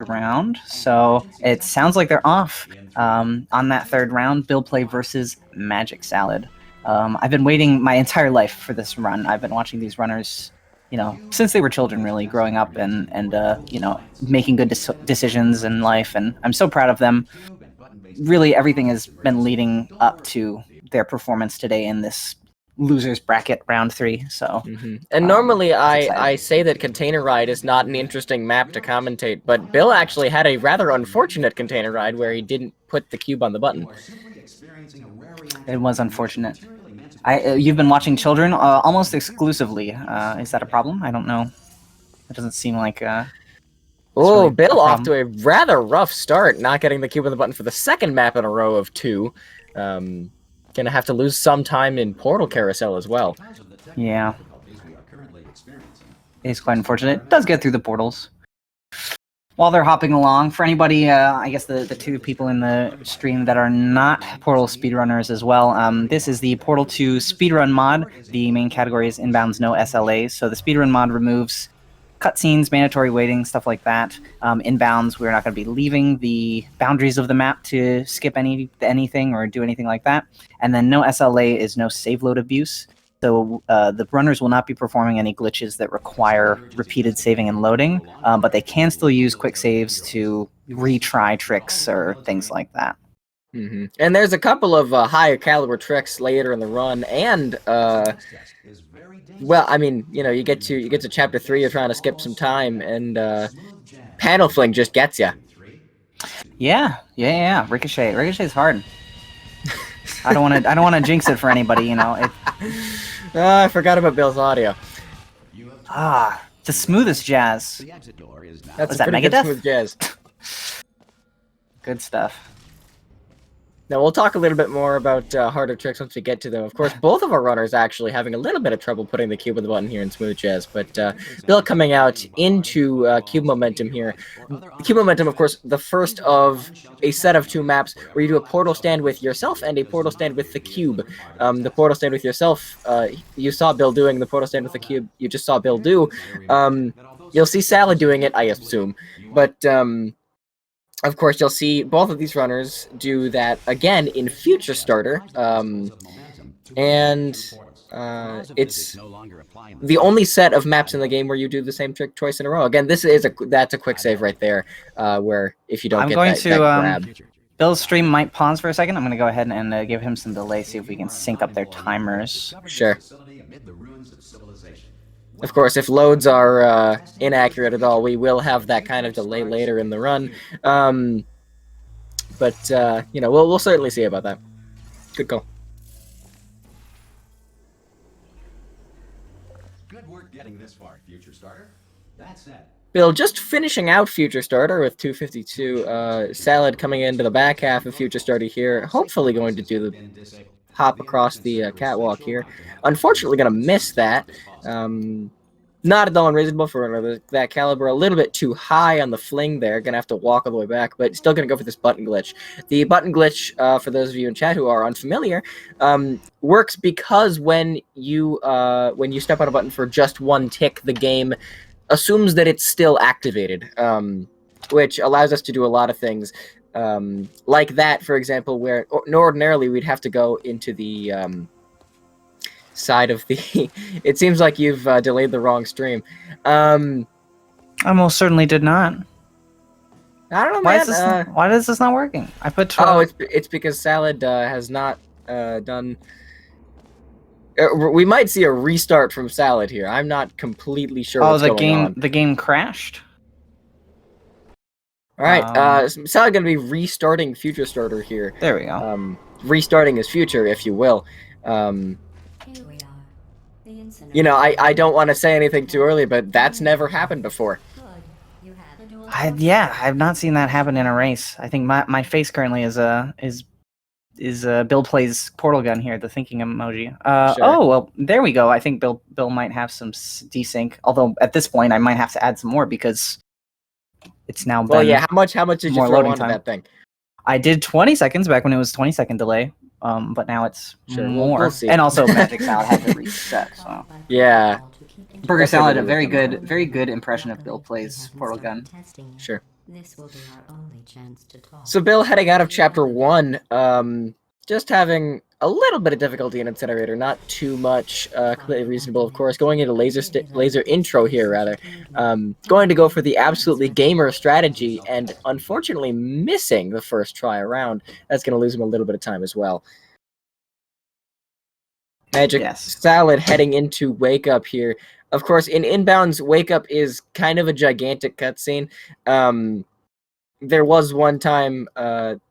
round, so it sounds like they're off on that third round. Bill play versus MagicSalad. I've been waiting my entire life for this run. I've been watching these runners, since they were children, really, growing up and making good decisions in life, and I'm so proud of them. Really, everything has been leading up to their performance today in this losers bracket round 3. So and normally I say that Container Ride is not an interesting map to commentate, but Bill actually had a rather unfortunate Container Ride where he didn't put the cube on the button. It was unfortunate. You've been watching children almost exclusively. Is that a problem? I don't know. It doesn't seem like really Bill off to a rather rough start, not getting the cube on the button for the second map in a row of 2. Gonna have to lose some time in Portal Carousel as well. Yeah. It's quite unfortunate. It does get through the portals. While they're hopping along, for anybody, I guess the 2 people in the stream that are not Portal speedrunners as well, this is the Portal 2 speedrun mod. The main category is inbounds, no SLAs. So the speedrun mod removes cutscenes, mandatory waiting, stuff like that. Inbounds, we're not going to be leaving the boundaries of the map to skip anything or do anything like that. And then no SLA is no save load abuse. So the runners will not be performing any glitches that require repeated saving and loading, but they can still use quick saves to retry tricks or things like that. And there's a couple of higher caliber tricks later in the run, and well, I mean, you get to chapter 3, you're trying to skip some time, and panel fling just gets you. Yeah. Ricochet's hard. I don't want to jinx it for anybody, I forgot about Bill's audio. The smoothest jazz. That's pretty good smooth jazz. Good stuff. Now, we'll talk a little bit more about harder tricks once we get to them. Of course, both of our runners actually having a little bit of trouble putting the cube on the button here in Smooth Jazz, but Bill coming out into Cube Momentum here. Cube Momentum, of course, the first of a set of 2 maps where you do a portal stand with yourself and a portal stand with the cube. The portal stand with yourself, you saw Bill doing. The portal stand with the cube, you just saw Bill do. You'll see Salad doing it, I assume, but of course, you'll see both of these runners do that again in Future Starter, and it's the only set of maps in the game where you do the same trick twice in a row. Again, that's a quick save right there, where if you don't that grab. Bill's stream might pause for a second. I'm going to go ahead and give him some delay, see if we can sync up their timers. Sure. Of course, if loads are inaccurate at all, we will have that kind of delay later in the run. But we'll certainly see about that. Good call. Good work getting this far, Future Starter. That's it. Bill just finishing out Future Starter with 252. Salad coming into the back half of Future Starter here. Hopefully going to do the hop across the catwalk here. Unfortunately, going to miss that. Not at all unreasonable for that caliber. A little bit too high on the fling there. Going to have to walk all the way back, but still going to go for this button glitch. The button glitch, for those of you in chat who are unfamiliar, works because when you step on a button for just 1 tick, the game assumes that it's still activated, which allows us to do a lot of things. Like that, for example, where ordinarily we'd have to go into the side of the... It seems like you've delayed the wrong stream. I most certainly did not. I don't know, man. Why is this not working? I put 12... Oh, it's because Salad has not done... we might see a restart from Salad here. I'm not completely sure what's going on. The game crashed? All right, Salad going to be restarting Future Starter here. There we go. Restarting his future, if you will. I don't want to say anything too early, but that's never happened before. I've not seen that happen in a race. I think my face currently is Bill plays Portal Gun here, the thinking emoji. Sure. Oh well, there we go. I think Bill might have some desync. Although at this point, I might have to add some more because it's now. Well, yeah. How much did you throw onto that thing? I did 20 seconds back when it was 20-second delay. But now it's more. We'll see. And also MagicSalad had to reset. So yeah. Burger Salad, a very good impression of Bill plays Portal Gun. Sure. This will be our only chance to talk. So Bill, heading out of chapter 1, just having a little bit of difficulty in Incinerator, not too much, completely reasonable, of course. Going into laser intro here, rather. Going to go for the absolutely gamer strategy, and unfortunately missing the first try around. That's going to lose him a little bit of time as well. MagicSalad heading into Wake Up here. Of course, in Inbounds, Wake Up is kind of a gigantic cutscene. There was one time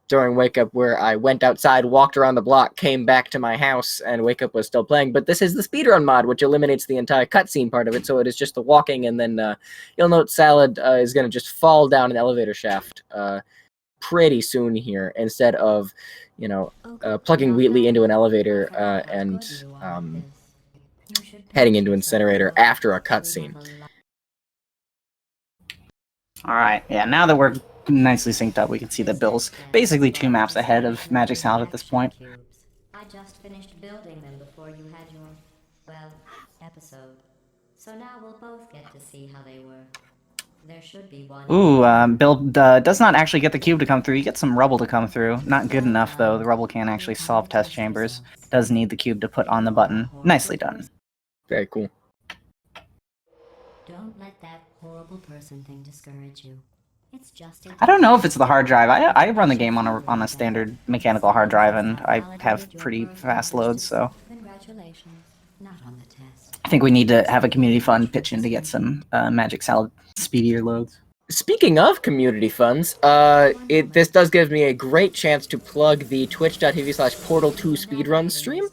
during Wake Up where I went outside, walked around the block, came back to my house, and Wake Up was still playing. But this is the Speedrun mod, which eliminates the entire cutscene part of it, so it is just the walking, and then you'll note Salad is going to just fall down an elevator shaft pretty soon here, instead of, you know, plugging Wheatley into an elevator and heading into Incinerator after a cutscene. All right, yeah, now that we're nicely synced up, we can see that Bill's basically 2 maps ahead of MagicSalad at this point. I just finished building them before you had your, well, episode. So now we'll both get to see how they were. There should be one. Ooh, Bill does not actually get the cube to come through. You get some rubble to come through. Not good enough, though. The rubble can't actually solve test chambers. Does need the cube to put on the button. Nicely done. Very cool. Don't let that horrible person thing discourage you. It's just I don't know if it's the hard drive. I run the game on a standard mechanical hard drive, and I have pretty fast loads, so Congratulations. Not on the test. I think we need to have a community fund pitch in to get some MagicSalad speedier loads. Speaking of community funds, this does give me a great chance to plug the twitch.tv/Portal2 Speedrun stream.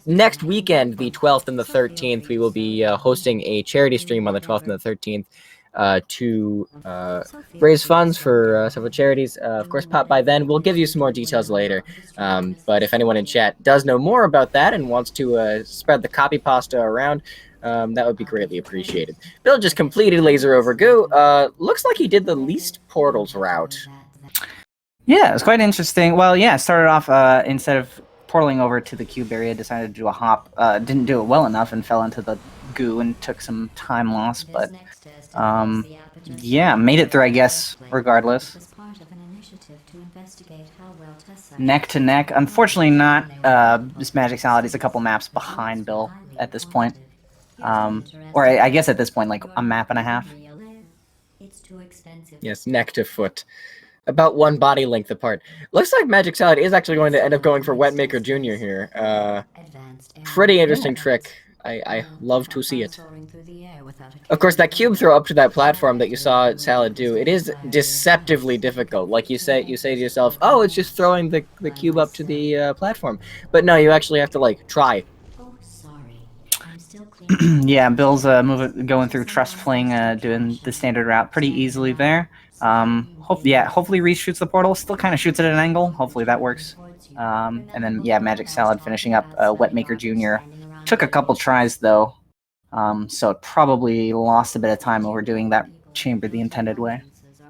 Next weekend, the 12th and the 13th, we will be hosting a charity stream on the 12th and the 13th to raise funds for several charities. Of course, pop by then. We'll give you some more details later. But if anyone in chat does know more about that and wants to spread the copy pasta around, that would be greatly appreciated. Bill just completed Laser Over Goo. Looks like he did the least portals route. Yeah, it was quite interesting. Well, yeah, started off instead of portaling over to the cube area, decided to do a hop. Didn't do it well enough and fell into the goo and took some time loss, but yeah, made it through, I guess, regardless. Neck to neck. Unfortunately not. This MagicSalad is a couple maps behind Bill at this point. Or I guess at this point, like a map and a half. Yes, neck to foot. About 1 body length apart. Looks like MagicSalad is actually going to end up going for Wetmaker Jr. here. Pretty interesting trick. I love to see it. Of course, that cube throw up to that platform that you saw Salad do, it is deceptively difficult. Like you say to yourself, oh, it's just throwing the cube up to the platform. But no, you actually have to, like, try. Yeah, Bill's going through Trust Fling, doing the standard route pretty easily there. Hopefully Reese shoots the portal. Still kind of shoots it at an angle. Hopefully that works. And then, yeah, MagicSalad finishing up Wetmaker Jr. Took a couple tries, though, so it probably lost a bit of time overdoing that chamber the intended way.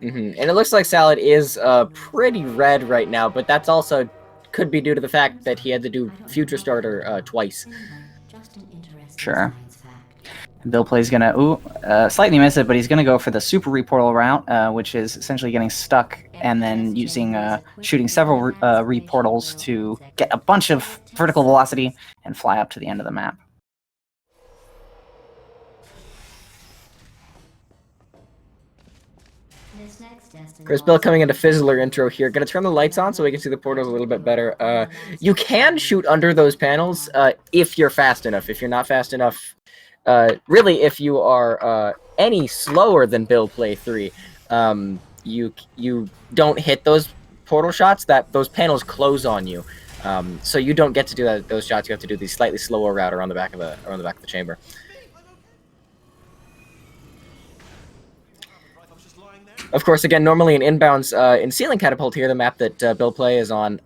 And it looks like Salad is pretty red right now, but that's also could be due to the fact that he had to do Future Starter twice. Sure. Bill Play's gonna slightly miss it, but he's gonna go for the super reportal route, which is essentially getting stuck and then using shooting several reportals to get a bunch of vertical velocity and fly up to the end of the map. Chris Bill coming into Fizzler intro here. Gonna turn the lights on so we can see the portals a little bit better. You can shoot under those panels if you're fast enough. If you're not fast enough, really, if you are any slower than Bill Play 3, you don't hit those portal shots. Those panels close on you, so you don't get to do those shots. You have to do the slightly slower route around the back of the chamber. Of course, again, normally in Inbounds, in Ceiling Catapult here, the map that Bill Play is on,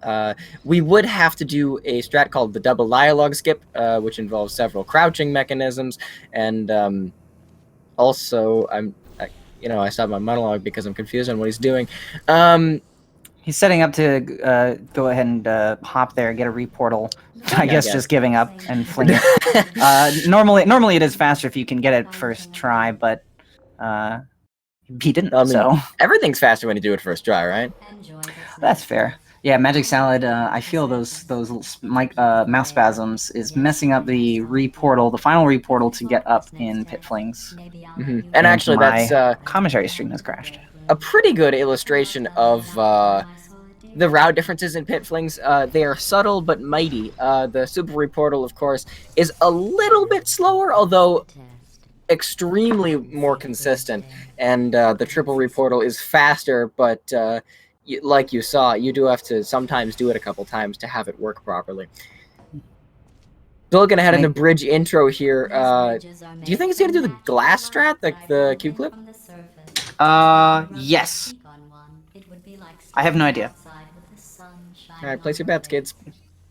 we would have to do a strat called the double dialogue skip, which involves several crouching mechanisms, and also, I stopped my monologue because I'm confused on what he's doing. He's setting up to go ahead and hop there, get a reportal. I guess just giving up and flinging it. Normally it is faster if you can get it first try, but he didn't. I mean, so everything's faster when you do it first try, right? Enjoy this that's fair. Yeah, Magic Salad. I feel those mouse spasms is messing up the reportal, the final reportal to get up in Pit Flings. And actually, my that's commentary stream has crashed. a pretty good illustration of the route differences in Pit Flings. They are subtle but mighty. The Super Reportal, of course, is a little bit slower, although extremely more consistent. And the Triple Reportal is faster, but like you saw, you do have to sometimes do it a couple times to have it work properly. Bill gonna head into bridge intro here. Do you think it's gonna do the glass strat, like the cube clip? Yes. I have no idea. All right, place your bets, kids.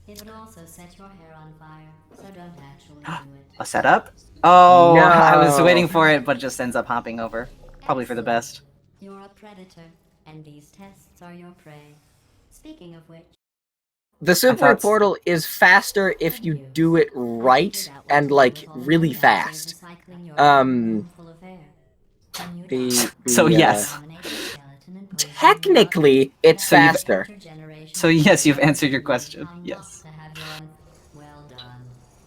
It would also set your hair on fire, so don't actually do it. A setup? Oh, No. I was waiting for it, but it just ends up hopping over. Probably for the best. You're a predator, and these tests are your prey. Speaking of which, The Super Portal is faster if you do it right and like really fast. So yes. Technically, it's So you've- faster, So yes, you've answered your question. Yes. Well done.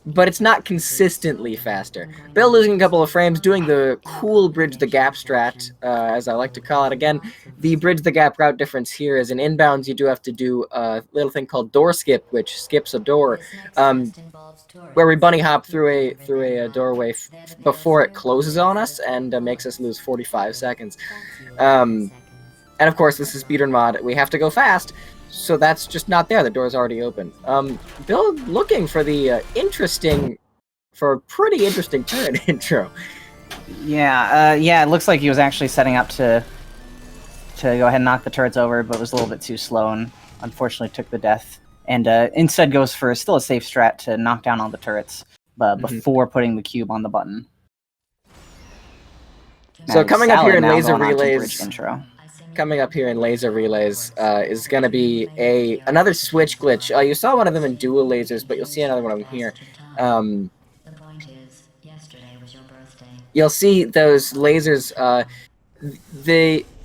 but it's not consistently faster. Bill losing a couple of frames, doing the cool bridge the gap strat, as I like to call it. Again, the bridge the gap route difference here is in inbounds. You do have to do a little thing called door skip, which skips a door, where we bunny hop through a doorway before it closes on us and makes us lose 45 seconds. And of course, this is Speedrun mod. We have to go fast, so that's just not there. The door's already open. Bill looking for the for a pretty interesting turn intro. Yeah, yeah, it looks like he was actually setting up to go ahead and knock the turrets over, but was a little bit too slow and unfortunately took the death. And instead goes for still a safe strat to knock down all the turrets before putting the cube on the button. So coming up here in now laser going on to relays, bridge intro. coming up here in laser relays is going to be another switch glitch. You saw one of them in dual lasers, but you'll see another one over here. The point is, yesterday was your birthday. You'll see those lasers.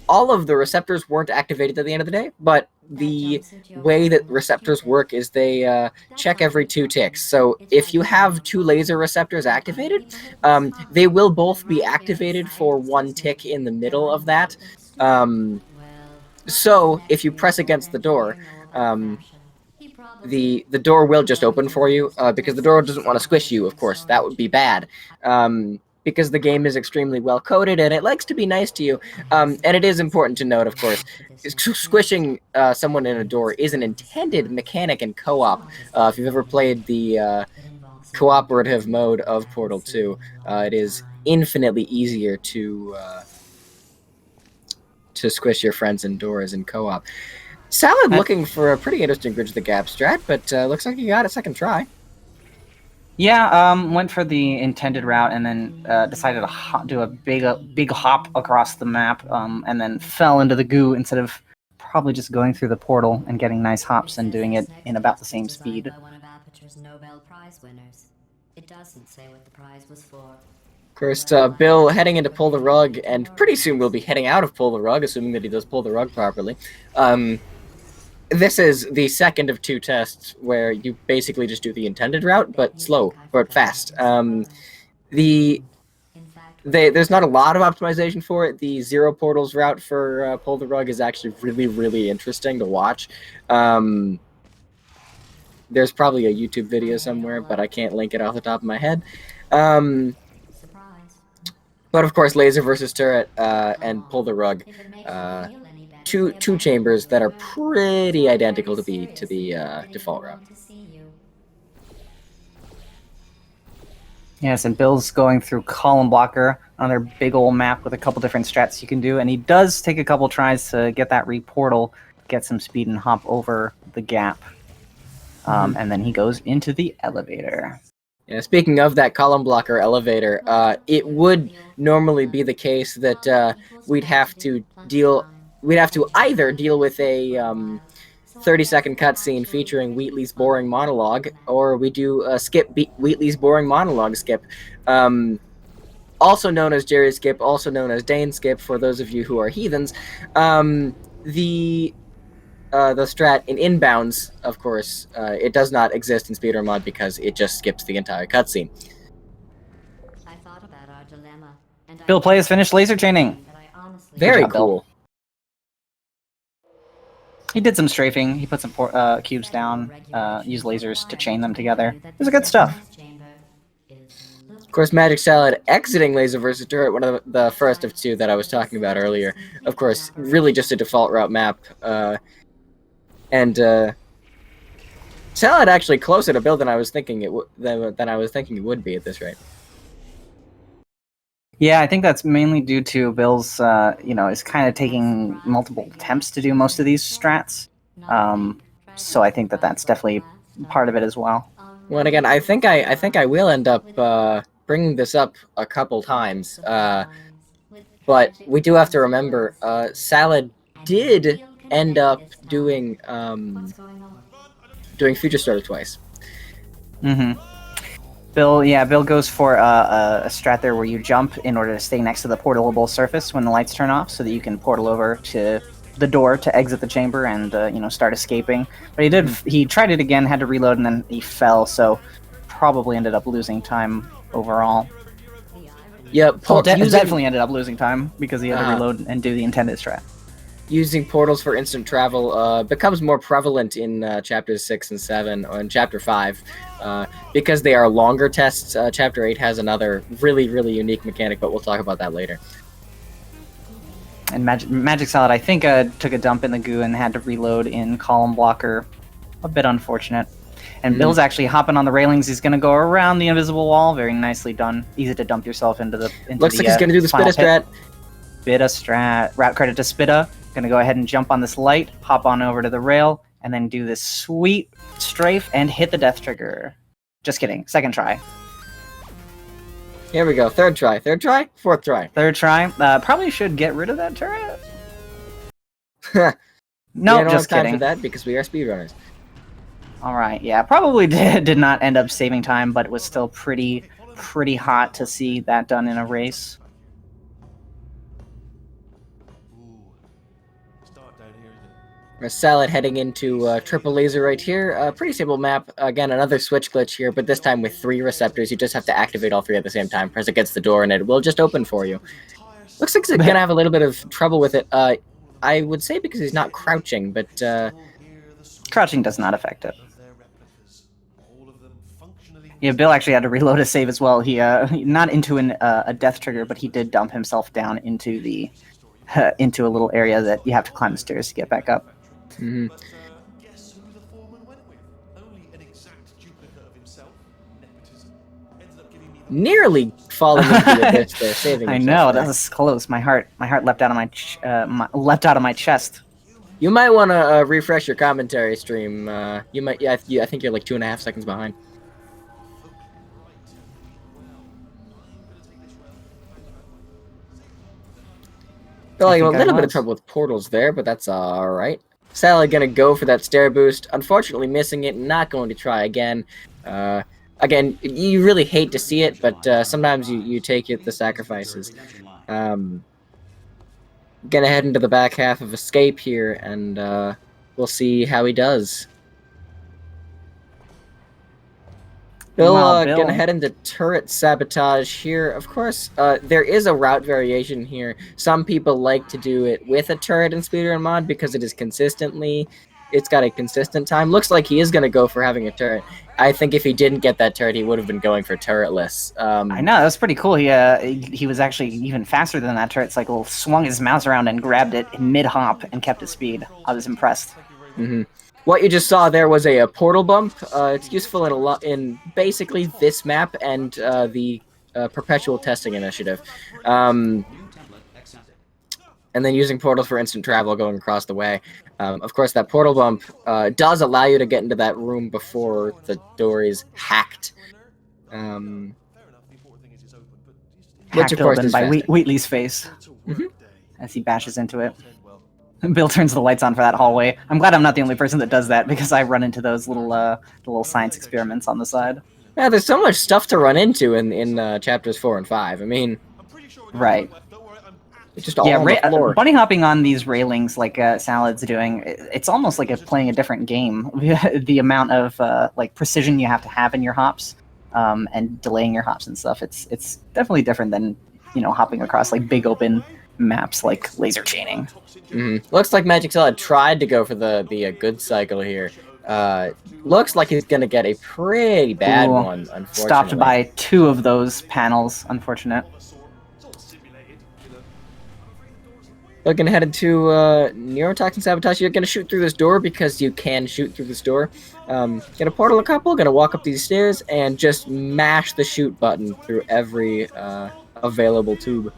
All of the receptors weren't activated at the end of the day, but the way that receptors work is they check every 2 ticks. So if you have 2 laser receptors activated, they will both be activated for 1 tick in the middle of that. So if you press against the door, the door will just open for you, because the door doesn't want to squish you, of course. That would be bad. Because the game is extremely well coded and it likes to be nice to you. And it is important to note, of course, squishing someone in a door is an intended mechanic in co-op. If you've ever played the cooperative mode of Portal 2, it is infinitely easier to squish your friends in doors in co-op. Salad looking for a pretty interesting Bridge the Gap strat, but looks like he got a second try. Yeah, went for the intended route and then decided to do a big hop across the map, and then fell into the goo instead of probably just going through the portal and getting nice hops and doing it in about the same speed. Nobel Prize winners. It doesn't say what the prize was for. Of course, Bill heading into Pull the Rug, and pretty soon we'll be heading out of Pull the Rug, assuming that he does pull the rug properly. This is the second of 2 tests where you basically just do the intended route, but slow, but fast. There's not a lot of optimization for it. The Zero Portals route for Pull the Rug is actually really, really interesting to watch. There's probably a YouTube video somewhere, but I can't link it off the top of my head. But of course, laser versus turret and Pull the Rug. Two chambers that are pretty identical to the default route. Yes, and Bill's going through Column Blocker, another big old map with a couple different strats you can do, and he does take a couple tries to get that reportal, get some speed and hop over the gap. And then he goes into the elevator. Yeah, speaking of that Column Blocker elevator, it would normally be the case that we'd have to either deal with a 30-second cutscene featuring Wheatley's boring monologue, or we do skip Wheatley's boring monologue skip. also known as Jerry Skip, also known as Dane Skip, for those of you who are heathens. The strat in inbounds, of course, it does not exist in Speedrun Mod because it just skips the entire cutscene. I thought about our dilemma, and Bill Play has finished laser chaining. Very job, Bill. cool. He did some strafing. He put some cubes down, used lasers to chain them together. It was good stuff. Of course, MagicSalad exiting laser versus turret, one of the first of two that I was talking about earlier. Of course, really just a default route map. Salad actually closer to Bill than I was thinking it would be at this rate. Yeah, I think that's mainly due to Bill's, is kind of taking multiple attempts to do most of these strats. So I think that's definitely part of it as well. Well, and again, I think I will end up bringing this up a couple times. But we do have to remember, Salad did end up doing Future Starter twice. Mm-hmm. Bill goes for a strat there where you jump in order to stay next to the portalable surface when the lights turn off, so that you can portal over to the door to exit the chamber and start escaping. But he tried it again, had to reload, and then he fell, so probably ended up losing time overall. Yep, definitely ended up losing time because he had to reload and do the intended strat. Using portals for instant travel becomes more prevalent in chapters 6 and 7, or in chapter 5, because they are longer tests. Chapter 8 has another really, really unique mechanic, but we'll talk about that later. And MagicSalad, I think, took a dump in the goo and had to reload in column blocker. A bit unfortunate. And Bill's actually hopping on the railings. He's going to go around the invisible wall. Very nicely done. Easy to dump yourself into the. Looks like he's going to do the Spitta strat. Spitta strat. Route credit to Spitta. Gonna go ahead and jump on this light, hop on over to the rail, and then do this sweet strafe and hit the death trigger. Just kidding. Second try. Here we go. Third try. Fourth try. Third try. Probably should get rid of that turret. No, just time kidding. for that because we are speedrunners. All right. Yeah, probably did not end up saving time, but it was still pretty hot to see that done in a race. Salad heading into triple laser right here. Pretty simple map. Again, another switch glitch here, but this time with 3 receptors. You just have to activate all 3 at the same time. Press against the door, and it will just open for you. Looks like he's gonna have a little bit of trouble with it. I would say because he's not crouching, but crouching does not affect it. Yeah, Bill actually had to reload a save as well. He not into a death trigger, but he did dump himself down into the into a little area that you have to climb the stairs to get back up. Mm-hmm. Guess who the foreman went with? Only an exact duplicate of himself. Nepotism. Ended up giving me the Nearly falling into the abyss there, saving I himself know, there. that was close. My heart leapt out of my chest. You might want to refresh your commentary stream. You might. Yeah, I think you're like 2.5 seconds behind. Feel like a little bit of trouble with portals there, but that's alright. Salad gonna go for that stair boost. Unfortunately missing it, not going to try again. Again, you really hate to see it, but sometimes you take it, the sacrifices. Gonna head into the back half of Escape here, and we'll see how he does. Bill, gonna head into turret sabotage here. Of course, there is a route variation here. Some people like to do it with a turret in Speedrun Mod because it's got a consistent time. Looks like he is gonna go for having a turret. I think if he didn't get that turret, he would have been going for turretless. I know, that was pretty cool. He was actually even faster than that turret cycle, swung his mouse around and grabbed it in mid-hop and kept his speed. I was impressed. Mm-hmm. What you just saw there was a portal bump. It's useful in basically this map and the perpetual testing initiative. And then using portals for instant travel going across the way. Of course, that portal bump does allow you to get into that room before the door is hacked. Which of course is by Wheatley's face as he bashes into it. Bill turns the lights on for that hallway. I'm glad I'm not the only person that does that because I run into those little science experiments on the side. Yeah, there's so much stuff to run into in chapters 4 and 5. I mean, Right. It's just all on the floor. Bunny hopping on these railings like Salad's doing, it's almost like playing a different game. The amount of like precision you have to have in your hops, and delaying your hops and stuff. It's definitely different than, you know, hopping across like big open maps like laser chaining. Looks like MagicSalad tried to go for the good cycle here. Looks like he's gonna get a pretty bad one, unfortunately. Stopped by 2 of those panels, unfortunate. Looking headed to Neurotoxin Sabotage. You're gonna shoot through this door because you can shoot through this door. Gonna portal a couple, gonna walk up these stairs and just mash the shoot button through every available tube.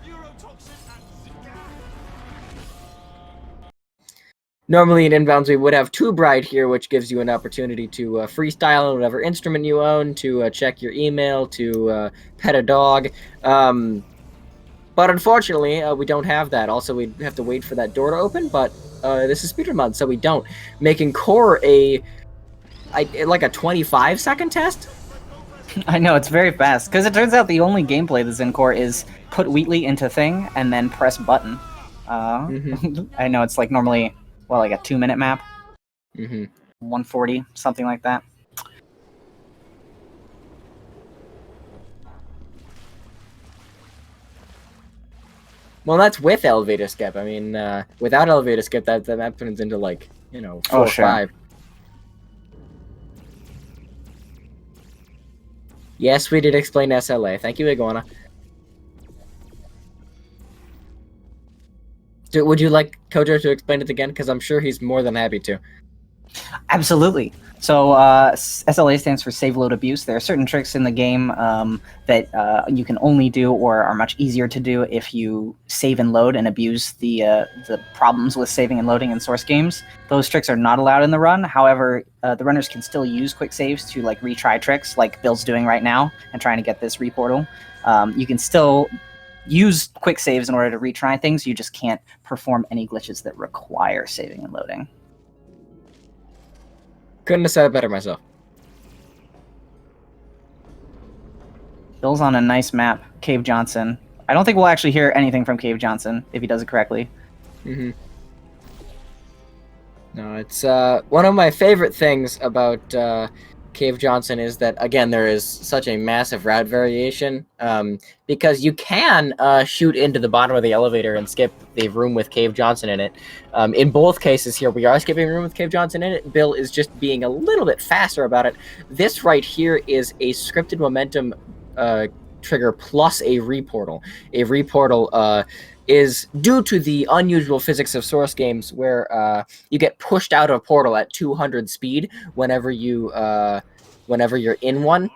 Normally in inbounds we would have Tube Ride here, which gives you an opportunity to freestyle on whatever instrument you own, to check your email, to pet a dog. But unfortunately, we don't have that. Also, we have to wait for that door to open, but this is Speedrun mod, so we don't. Making Core like a 25-second test? I know, it's very fast, because it turns out the only gameplay that's in Core is put Wheatley into thing, and then press button. I know, it's like normally, well, like a 2-minute map? 140, something like that. Well, that's with elevator skip. I mean, without elevator skip, that map turns into, like, you know, 4 or 5. Yes, we did explain SLA. Thank you, Iguana. Would you like Kojo to explain it again? Because I'm sure he's more than happy to. Absolutely. So SLA stands for Save Load Abuse. There are certain tricks in the game that you can only do or are much easier to do if you save and load and abuse the problems with saving and loading in source games. Those tricks are not allowed in the run. However, the runners can still use quick saves to like retry tricks like Bill's doing right now and trying to get this reportal. You can still use quick saves in order to retry things. You just can't perform any glitches that require saving and loading. Couldn't have said it better myself. Bill's on a nice map, Cave Johnson. I don't think we'll actually hear anything from Cave Johnson if he does it correctly. No, it's one of my favorite things about Cave Johnson is that, again, there is such a massive route variation, because you can shoot into the bottom of the elevator and skip the room with Cave Johnson in it. In both cases here, we are skipping a room with Cave Johnson in it. Bill is just being a little bit faster about it. This right here is a scripted momentum trigger plus a reportal. A reportal is due to the unusual physics of source games where you get pushed out of a portal at 200 speed whenever you're in one.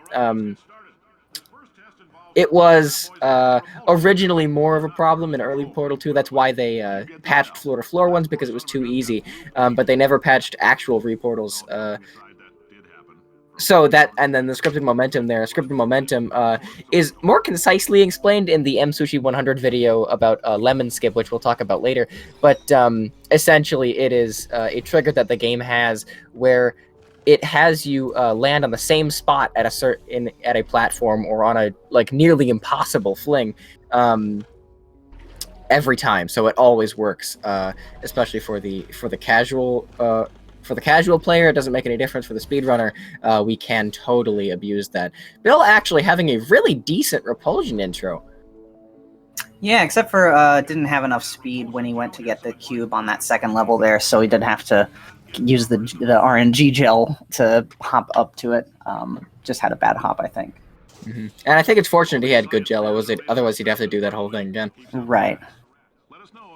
It was originally more of a problem in early Portal 2. That's why they patched floor-to-floor ones, because it was too easy. But they never patched actual reportals. So that, and then the scripted momentum there. Scripted momentum is more concisely explained in the MSushi 100 video about lemon skip, which we'll talk about later. But essentially, it is a trigger that the game has where it has you land on the same spot at a platform or on a like nearly impossible fling every time. So it always works, especially for the casual. For the casual player, it doesn't make any difference. For the speedrunner, we can totally abuse that. Bill actually having a really decent repulsion intro. Yeah, except for didn't have enough speed when he went to get the cube on that second level there, so he did have to use the RNG gel to hop up to it. Just had a bad hop, I think. And I think it's fortunate he had good gel. Otherwise, he'd have to do that whole thing again. Right.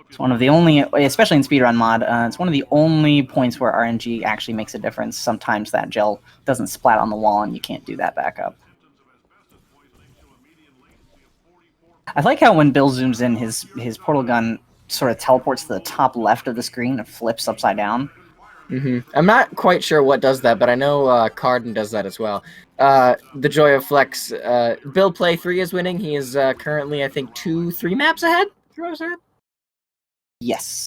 It's one of the only, especially in Speedrun mod, it's one of the only points where RNG actually makes a difference. Sometimes that gel doesn't splat on the wall and you can't do that back up. I like how when Bill zooms in, his portal gun sort of teleports to the top left of the screen and flips upside down. I'm not quite sure what does that, but I know Carden does that as well. The Joy of Flex, Bill Play 3 is winning. He is currently, I think, 2-3 maps ahead? Yes.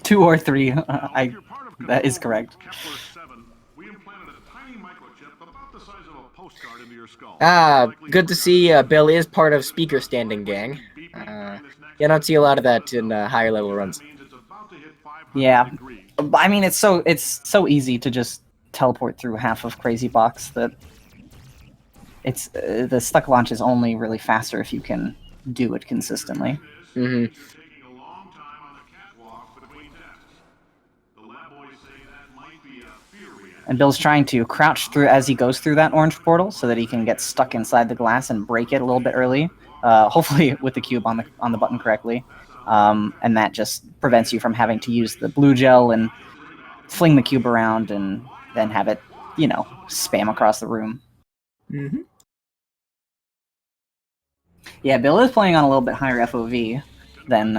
2 or 3. That is correct. Good to see Bill is part of Speaker Standing Gang. You don't see a lot of that in higher level runs. Yeah, I mean it's so easy to just teleport through half of Crazy Box that it's the stuck launch is only really faster if you can do it consistently. Mm-hmm. And Bill's trying to crouch through as he goes through that orange portal so that he can get stuck inside the glass and break it a little bit early. Hopefully with the cube on the button correctly. And that just prevents you from having to use the blue gel and fling the cube around and then have it, you know, spam across the room. Mm-hmm. Yeah, Bill is playing on a little bit higher FOV than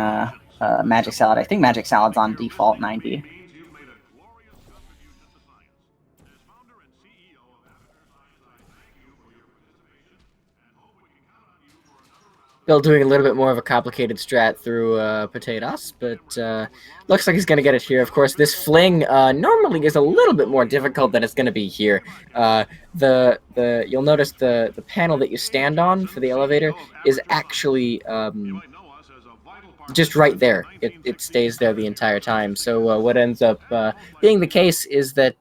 MagicSalad. I think MagicSalad's on default 90. Bill doing a little bit more of a complicated strat through Potatoes, but looks like he's going to get it here. Of course, this fling normally is a little bit more difficult than it's going to be here. You'll notice the panel that you stand on for the elevator is actually just right there. It stays there the entire time. So what ends up being the case is that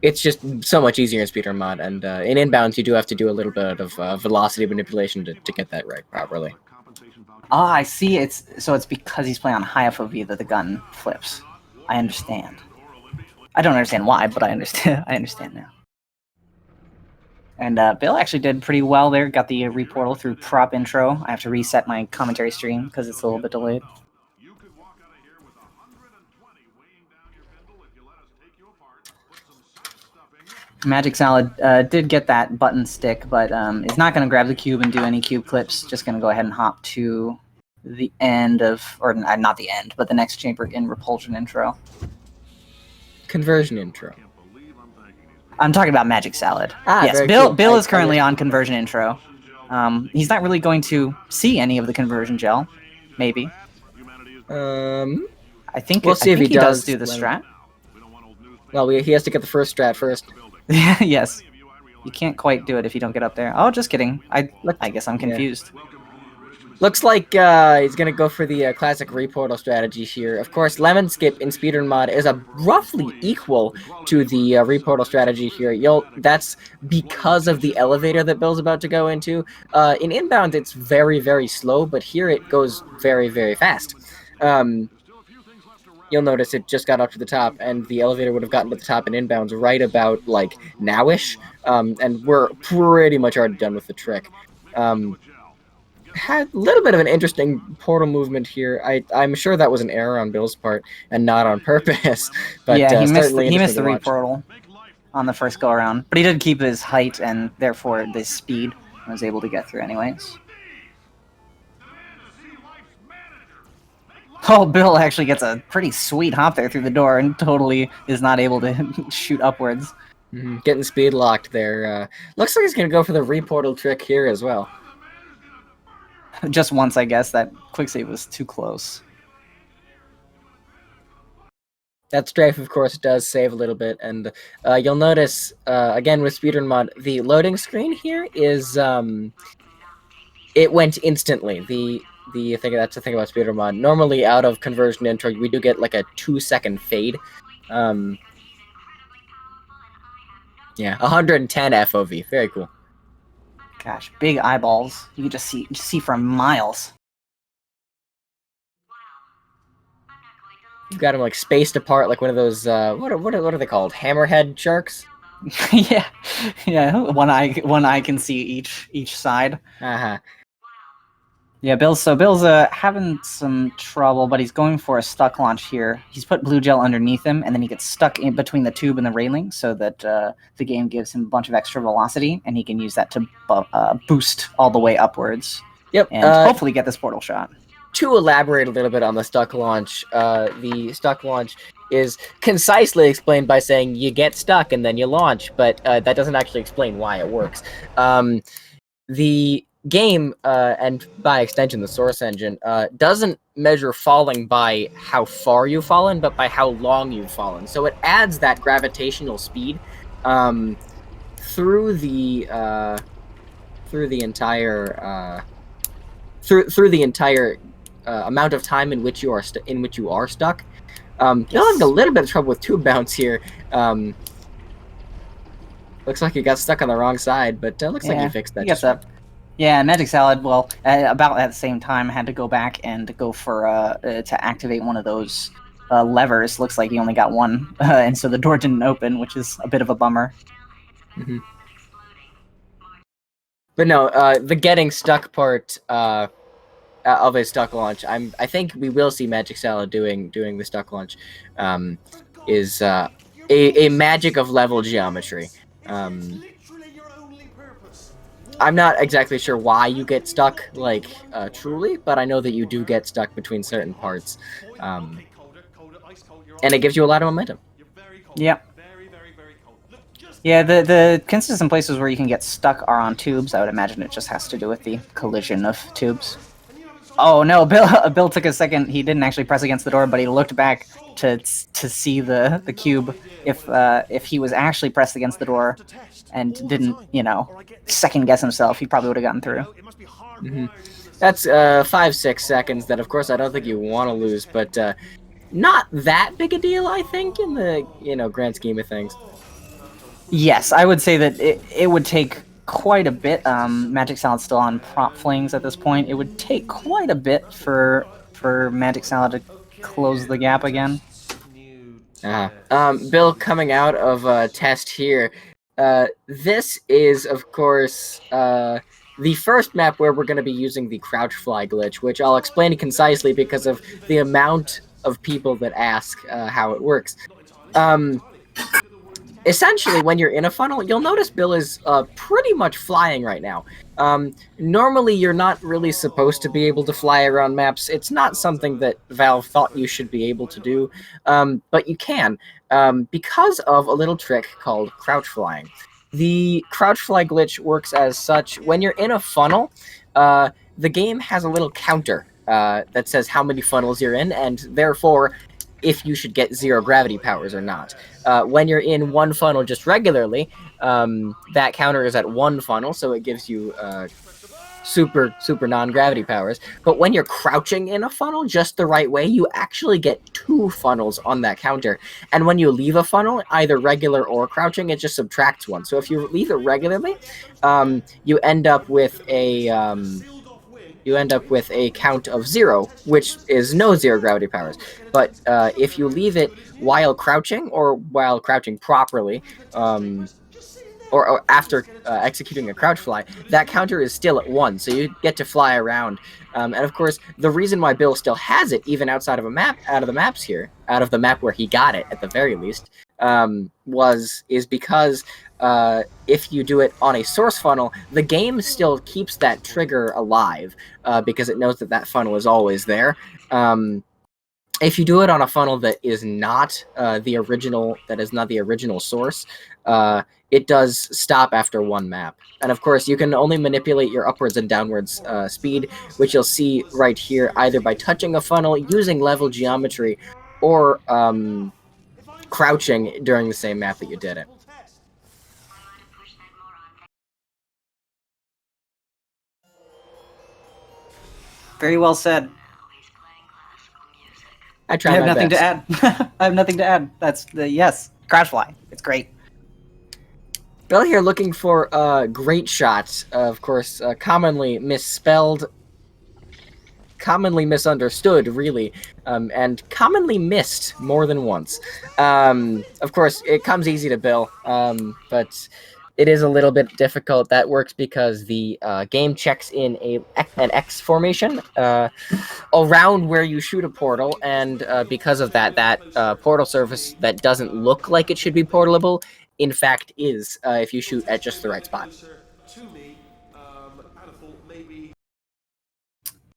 it's just so much easier in Speedrun Mod, and in inbounds you do have to do a little bit of velocity manipulation to get that right properly. Ah, I see. It's because he's playing on high FOV that the gun flips. I understand. I don't understand why, but I understand. I understand now. And Bill actually did pretty well there. Got the reportal through prop intro. I have to reset my commentary stream because it's a little bit delayed. MagicSalad did get that button stick, but is not going to grab the cube and do any cube clips. Just going to go ahead and hop to the end of, or not the end, but the next chamber in Repulsion intro. Conversion intro. I'm talking about MagicSalad. Ah, yes, very Bill cool. Bill is currently on conversion intro. He's not really going to see any of the conversion gel. Maybe. I think we'll see if he does do the strat. Well, he has to get the first strat first. Yes. You can't quite do it if you don't get up there. Oh, just kidding. I guess I'm confused. Yeah. Looks like he's going to go for the classic reportal strategy here. Of course, Lemon Skip in Speedrun Mod is a roughly equal to the reportal strategy here. That's because of the elevator that Bill's about to go into. In inbound, it's very, very slow, but here it goes very, very fast. You'll notice it just got up to the top, and the elevator would have gotten to the top in inbounds right about, like, now-ish, and we're pretty much already done with the trick. Had a little bit of an interesting portal movement here. I'm sure that was an error on Bill's part, and not on purpose. But yeah, he missed the watch. reportal on the first go-around, but he did keep his height, and therefore the speed, and was able to get through anyways. Oh, Bill actually gets a pretty sweet hop there through the door and totally is not able to shoot upwards. Getting speed locked there. Looks like he's going to go for the reportal trick here as well. Just once, I guess. That quick save was too close. That strafe, of course, does save a little bit. And you'll notice, again, with Speedrun Mod, the loading screen here is... it went instantly. That's the thing about Speedrun Mod. Normally, out of conversion intro, we do get like a 2-second fade. Yeah, 110 FOV. Very cool. Gosh, big eyeballs. You can just see for miles. You've got them like spaced apart, like one of those. What are they called? Hammerhead sharks. yeah. One eye can see each side. Yeah, Bill's having some trouble, but he's going for a stuck launch here. He's put blue gel underneath him, and then he gets stuck in between the tube and the railing, so that the game gives him a bunch of extra velocity, and he can use that to boost all the way upwards. Yep, and hopefully get this portal shot. To elaborate a little bit on the stuck launch, the stuck launch is concisely explained by saying you get stuck and then you launch, but that doesn't actually explain why it works. The game, and by extension the source engine, doesn't measure falling by how far you've fallen, but by how long you've fallen. So it adds that gravitational speed through the entire through the entire amount of time in which you are stuck. You'll have a little bit of trouble with tube bounce here. Looks like you got stuck on the wrong side, but looks like you fixed that. He gets up. Yeah, MagicSalad, well, about at the same time, had to go back and go for to activate one of those levers. Looks like he only got one, and so the door didn't open, which is a bit of a bummer. Mm-hmm. But no, the getting stuck part of a stuck launch, I think we will see MagicSalad doing the stuck launch, is a magic of level geometry. I'm not exactly sure why you get stuck, like, truly, but I know that you do get stuck between certain parts. And it gives you a lot of momentum. Yep. Yeah, the consistent places where you can get stuck are on tubes. I would imagine it just has to do with the collision of tubes. Oh no, Bill took a second. He didn't actually press against the door, but he looked back to see the cube. If he was actually pressed against the door and didn't, second guess himself, he probably would have gotten through. Mm-hmm. That's 5-6 seconds that, of course, I don't think you want to lose, but not that big a deal, I think, in the grand scheme of things. Yes, I would say that it would take quite a bit. MagicSalad's still on prop flings at this point. It would take quite a bit for MagicSalad to close the gap again. Bill coming out of a test here. This is, of course, the first map where we're going to be using the crouch fly glitch, which I'll explain concisely because of the amount of people that ask how it works. Essentially, when you're in a funnel, you'll notice Bill is pretty much flying right now. Normally, you're not really supposed to be able to fly around maps. It's not something that Valve thought you should be able to do, but you can, because of a little trick called crouch flying. The crouch fly glitch works as such. When you're in a funnel, the game has a little counter that says how many funnels you're in, and therefore, if you should get 0 gravity powers or not. When you're in one funnel just regularly, that counter is at 1 funnel, so it gives you super non-gravity powers. But when you're crouching in a funnel just the right way, you actually get 2 funnels on that counter. And when you leave a funnel, either regular or crouching, it just subtracts 1. So if you leave it regularly, you end up with a count of 0, which is no 0 gravity powers. But if you leave it while crouching, or while crouching properly, or after executing a crouch fly, that counter is still at 1, so you get to fly around. And of course, the reason why Bill still has it, even outside of a map, out of the map where he got it at the very least, is because if you do it on a source funnel, the game still keeps that trigger alive because it knows that funnel is always there. If you do it on a funnel that is not the original source, it does stop after 1 map. And of course, you can only manipulate your upwards and downwards speed, which you'll see right here, either by touching a funnel, using level geometry, or crouching during the same map that you did it. Very well said. I have nothing to add. I have nothing to add. That's yes, crouch fly. It's great. Bill here looking for a great shot. Of course, commonly misspelled, commonly misunderstood, really, and commonly missed more than once. Of course, it comes easy to Bill, but it is a little bit difficult. That works because the game checks in an X formation around where you shoot a portal, and because of that portal surface that doesn't look like it should be portalable, in fact is, if you shoot at just the right spot.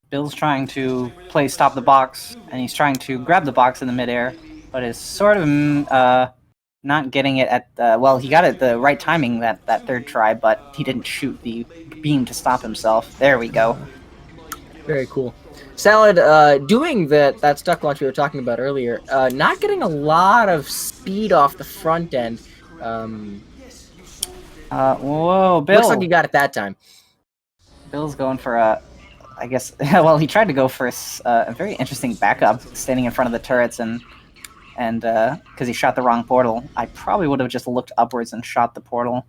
Bill's trying to play stop the box, and he's trying to grab the box in the midair, but is sort of not getting it at well, he got it the right timing that third try, but he didn't shoot the beam to stop himself. There we go. Very cool. Salad doing that stuck launch we were talking about earlier, not getting a lot of speed off the front end. Whoa, Bill. Looks like you got it that time. Bill's going for a, I guess, well, he tried to go for a very interesting backup, standing in front of the turrets, and because he shot the wrong portal. I probably would have just looked upwards and shot the portal.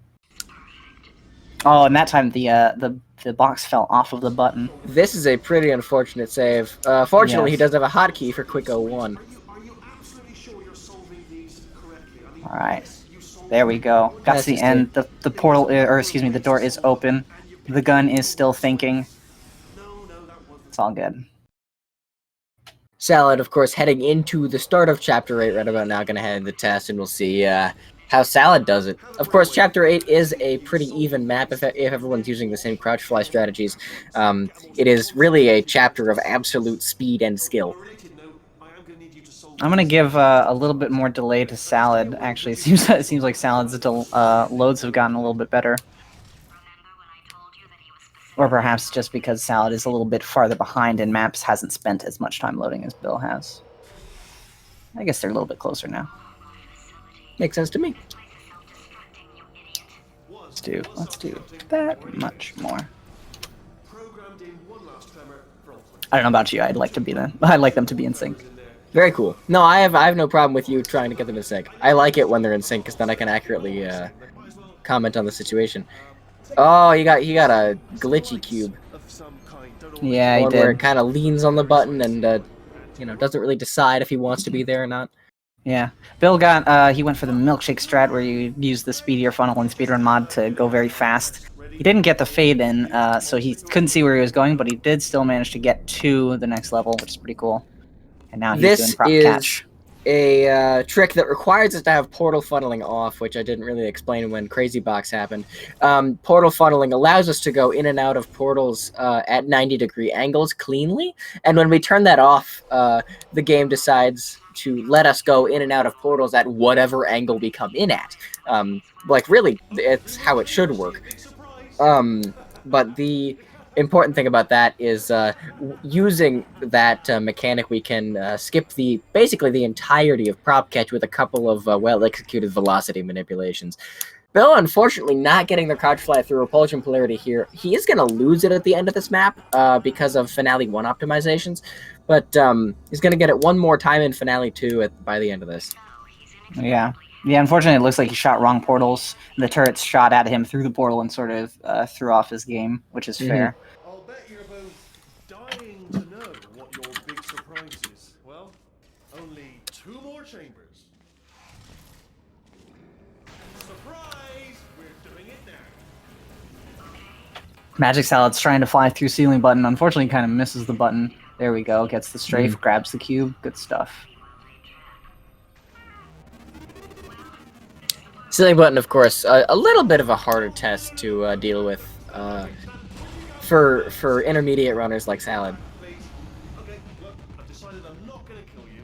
Oh, and that time the box fell off of the button. This is a pretty unfortunate save. Fortunately, he Yes. does have a hotkey for quick 01. Are you absolutely sure you're solving these correctly? I mean, All right, yes, you solved there we go. That's That's the just end. The portal, or excuse me, the door is open. The gun is still thinking. No, that wasn't. It's all good. Salad, of course, heading into the start of Chapter 8 right about now, going to head into test, and we'll see how Salad does it. Of course, Chapter 8 is a pretty even map if everyone's using the same crouch fly strategies. It is really a chapter of absolute speed and skill. Related note, I am going to need you to solve I'm gonna give a little bit more delay to Salad. Actually, it seems like Salad's loads have gotten a little bit better. Or perhaps just because Salad is a little bit farther behind and Maps hasn't spent as much time loading as Bill has. I guess they're a little bit closer now. Makes sense to me. Let's do that much more. programmed in one last tremor for all I don't know about you. I'd like them to be in sync. in there. Very cool. No, I have no problem with you trying to get them in sync. I like it when they're in sync because then I can accurately comment on the situation. Oh, you got a glitchy cube. Of some kind. Don't always Yeah, he One where it did. kind of leans on the button and doesn't really decide if he wants to be there or not. Yeah, Bill got he went for the milkshake strat where you use the speedier funnel and speedrun mod to go very fast. He didn't get the fade in, so he couldn't see where he was going, but he did still manage to get to the next level, which is pretty cool. And now he's This doing prop is catch. a trick that requires us to have portal funneling off, which I didn't really explain when Crazy Box happened. Portal funneling allows us to go in and out of portals at 90-degree angles cleanly, and when we turn that off, the game decides to let us go in and out of portals at whatever angle we come in at. Like, really, it's how it should work. But the important thing about that is using that mechanic, we can skip basically the entirety of prop catch with a couple of well-executed velocity manipulations. Bill, unfortunately, not getting the crouch fly through repulsion polarity here. He is going to lose it at the end of this map because of Finale 1 optimizations, but he's going to get it one more time in Finale 2 by the end of this. Yeah. Yeah, unfortunately, it looks like he shot wrong portals. The turrets shot at him through the portal and sort of threw off his game, which is fair. I'll bet you're both dying to know what your big surprise is. Well, only 2 more chambers. Surprise! We're doing it now. MagicSalad's trying to fly through ceiling button. Unfortunately, kind of misses the button. There we go. Gets the strafe, grabs the cube. Good stuff. Ceiling button, of course, a little bit of a harder test to deal with for intermediate runners like Salad. Please. Okay, look, I've decided I'm not going to kill you.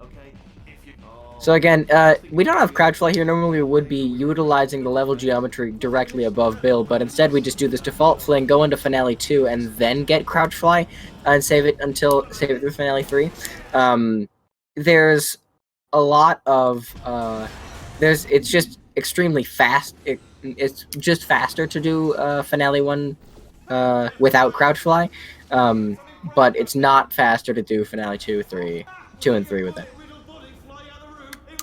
Okay? If you... So again, we don't have crouch fly here. Normally we would be utilizing the level geometry directly above Bill, but instead we just do this default fling, go into Finale 2, and then get crouch fly and save it through Finale 3. There's a lot of it's just extremely fast. It's just faster to do Finale 1 without crouch fly, but it's not faster to do Finale 2 and 3 with it.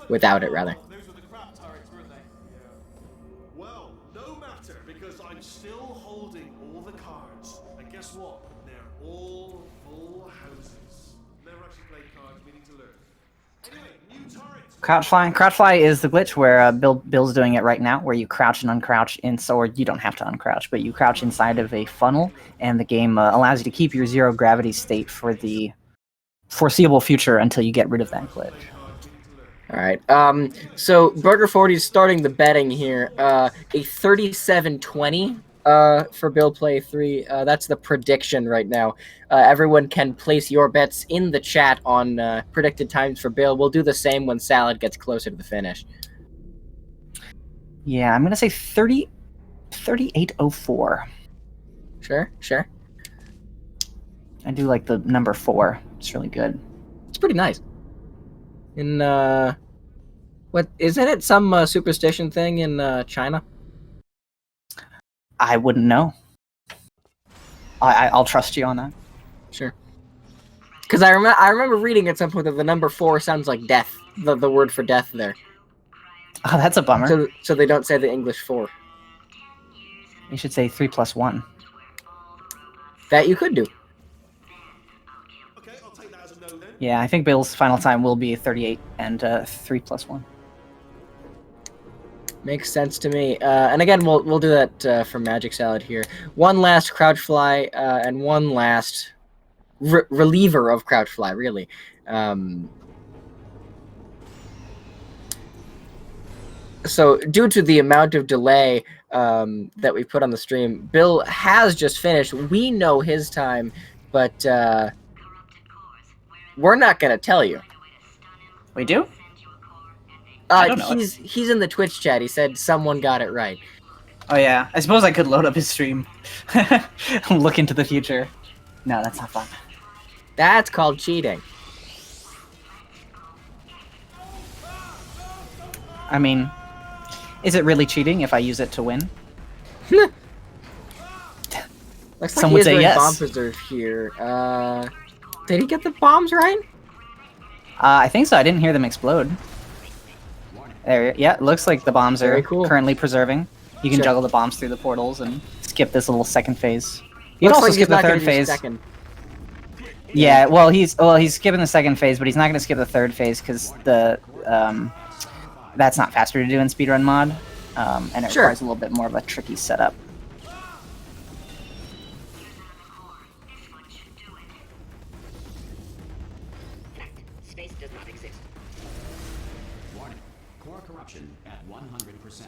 Without it, rather. Those were the crap turrets, weren't they? Yeah. Well, no matter, because I'm still holding all the cards. And guess what? They're all full houses. Never actually played cards, meaning to learn. Anyway, new turrets. Crouch fly. Crouch fly is the glitch where Bill's doing it right now, where you crouch and uncrouch or you don't have to uncrouch, but you crouch inside of a funnel, and the game allows you to keep your zero gravity state for the foreseeable future until you get rid of that glitch. All right. So Burger 40 is starting the betting here. A 37-20 for Bill Play 3. That's the prediction right now. Everyone can place your bets in the chat on predicted times for Bill. We'll do the same when Salad gets closer to the finish. Yeah, I'm gonna say 38:04. Sure. I do like the number 4. It's really good. It's pretty nice. In what isn't it some superstition thing in China? I wouldn't know. I'll trust you on that. Sure. Because I remember reading at some point that the number 4 sounds like death. The word for death there. Oh, that's a bummer. So they don't say the English 4. You should say 3 + 1. That you could do. Okay, I'll take that as a no then. Yeah, I think Bill's final time will be 38 and 3 + 1. Makes sense to me. And again, we'll do that for MagicSalad here. One last crouch fly and one last reliever of crouch fly, really. So due to the amount of delay that we put on the stream, Bill has just finished. We know his time, but we're not going to tell you. We do? I don't know. He's in the Twitch chat. He said someone got it right. Oh yeah, I suppose I could load up his stream. Look into the future. No, that's not fun. That's called cheating. I mean, is it really cheating if I use it to win? Looks Some like would he say is yes. Bomb preserve here. Did he get the bombs right? I think so. I didn't hear them explode. There, yeah, it looks like the bombs Very are cool. currently preserving. You can Sure. juggle the bombs through the portals and skip this little second phase. You can Looks also like he's skip the not gonna third do phase. second. Yeah, well, he's skipping the second phase, but he's not going to skip the third phase because the that's not faster to do in speedrun mod, and it Sure. requires a little bit more of a tricky setup. Space does not exist. Warning. Core corruption at 100%.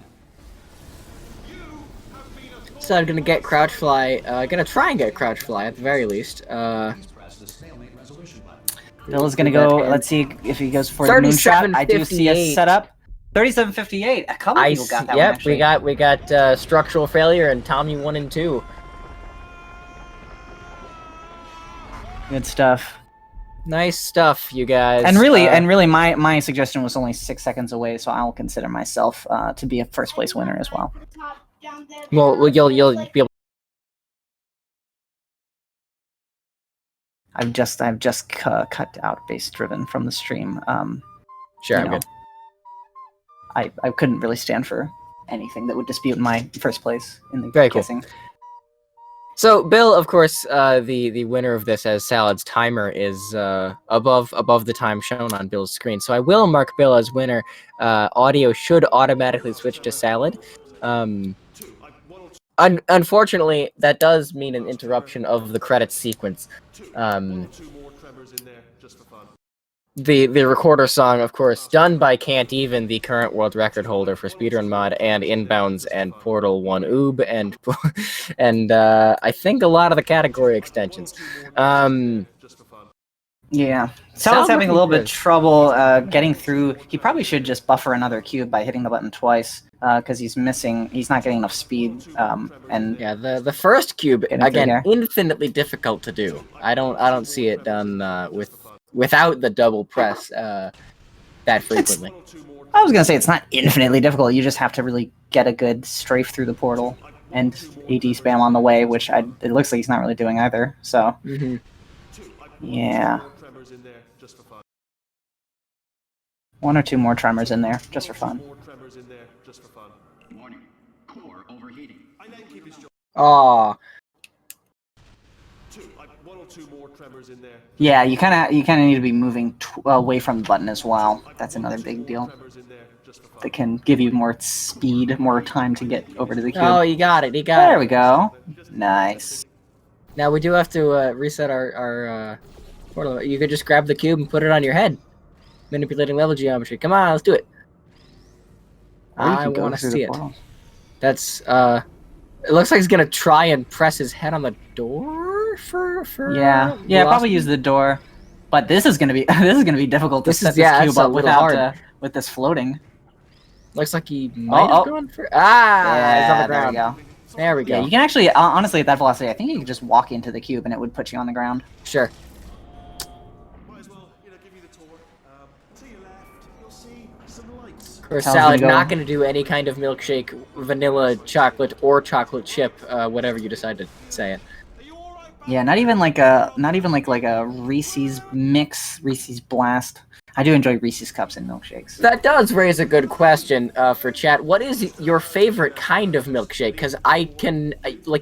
So I'm gonna get crouch fly. Gonna try and get crouch fly at the very least. Please press the stalemate resolution button. Bill is going to do that, go. and- Let's see if he goes for the moonshot. I do see a 37.58. setup. 37.58. A couple people got that one. Yep, Actually. we got structural failure and Tommy 1 and 2. Good stuff. Nice stuff, you guys. And really, my suggestion was only 6 seconds away, so I'll consider myself to be a first place winner as well. well, you'll be able. I've just cut out base driven from the stream. Sure, you I'm know, good. I couldn't really stand for anything that would dispute my first place in the Very cool. kissing. So Bill, of course, the winner of this, as Salad's timer is above the time shown on Bill's screen. So I will mark Bill as winner. Audio should automatically switch to Salad. Unfortunately, that does mean an interruption of the credits sequence. The recorder song, of course, done by Can't Even, the current world record holder for Speedrun Mod and Inbounds and Portal 1 Oob and I think a lot of the category extensions. Yeah, Sounds Salad's having a looking little bit good. trouble getting through. He probably should just buffer another cube by hitting the button twice because he's missing. He's not getting enough speed. And Yeah, the first cube, Get into again, here. infinitely difficult to do. I don't see it done without the double press that frequently. I was gonna say it's not infinitely difficult. You just have to really get a good strafe through the portal and AD spam on the way, which it looks like he's not really doing either. So Mm-hmm. yeah, 1 or 2 more tremors in there just for fun. Warning. Core overheating. Aw, One or two more tremors in there. Yeah, you kind of need to be moving away from the button as well. That's another big deal. Tremors in there just for fun. That can give you more speed, more time to get over to the cube. oh, you got it, There we go. Nice. Now we do have to reset our portal. You could just grab the cube and put it on your head, manipulating level geometry. Come on, let's do it. Or you I can go want to through see the it. portal. That's it looks like he's gonna try and press his head on the door for Yeah, probably velocity. use the door. But this is gonna be difficult to This is- set yeah, this cube that's a up little without hard. with this floating. Looks like he might have oh. gone for he's on Yeah, the there we ground. go. There we go. Yeah, you can actually honestly at that velocity, I think you could just walk into the cube and it would put you on the ground. Sure. Might as well, give you the tour. To your left, you'll see some lights. Or Sal's Salad, gonna go- not going to do any kind of milkshake, vanilla, chocolate, or chocolate chip, whatever you decide to say it. Yeah, not even like a Reese's mix, Reese's Blast. I do enjoy Reese's cups and milkshakes. That does raise a good question for chat. What is your favorite kind of milkshake? Because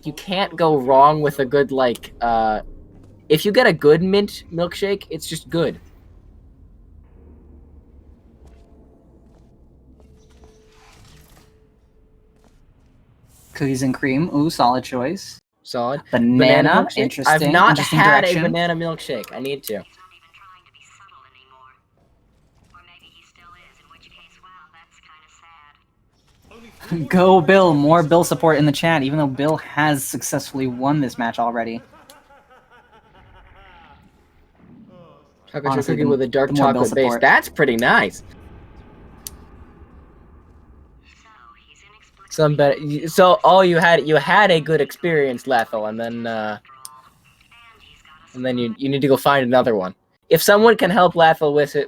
you can't go wrong with a good, if you get a good mint milkshake, it's just good. Cookies and cream. Ooh, solid choice. Solid. Banana. milkshake? Interesting. I've not interesting had direction. a banana milkshake. I need to. He's not even trying to be subtle anymore. Or maybe he still is, in which case, well, that's kind of sad. Go Bill. More Bill support in the chat, even though Bill has successfully won this match already. Chocolate chip Honestly, cookie with a dark the more Bill chocolate base. support. That's pretty nice. Some better. So you had a good experience, Lethal, and then you need to go find another one. If someone can help Lethal with his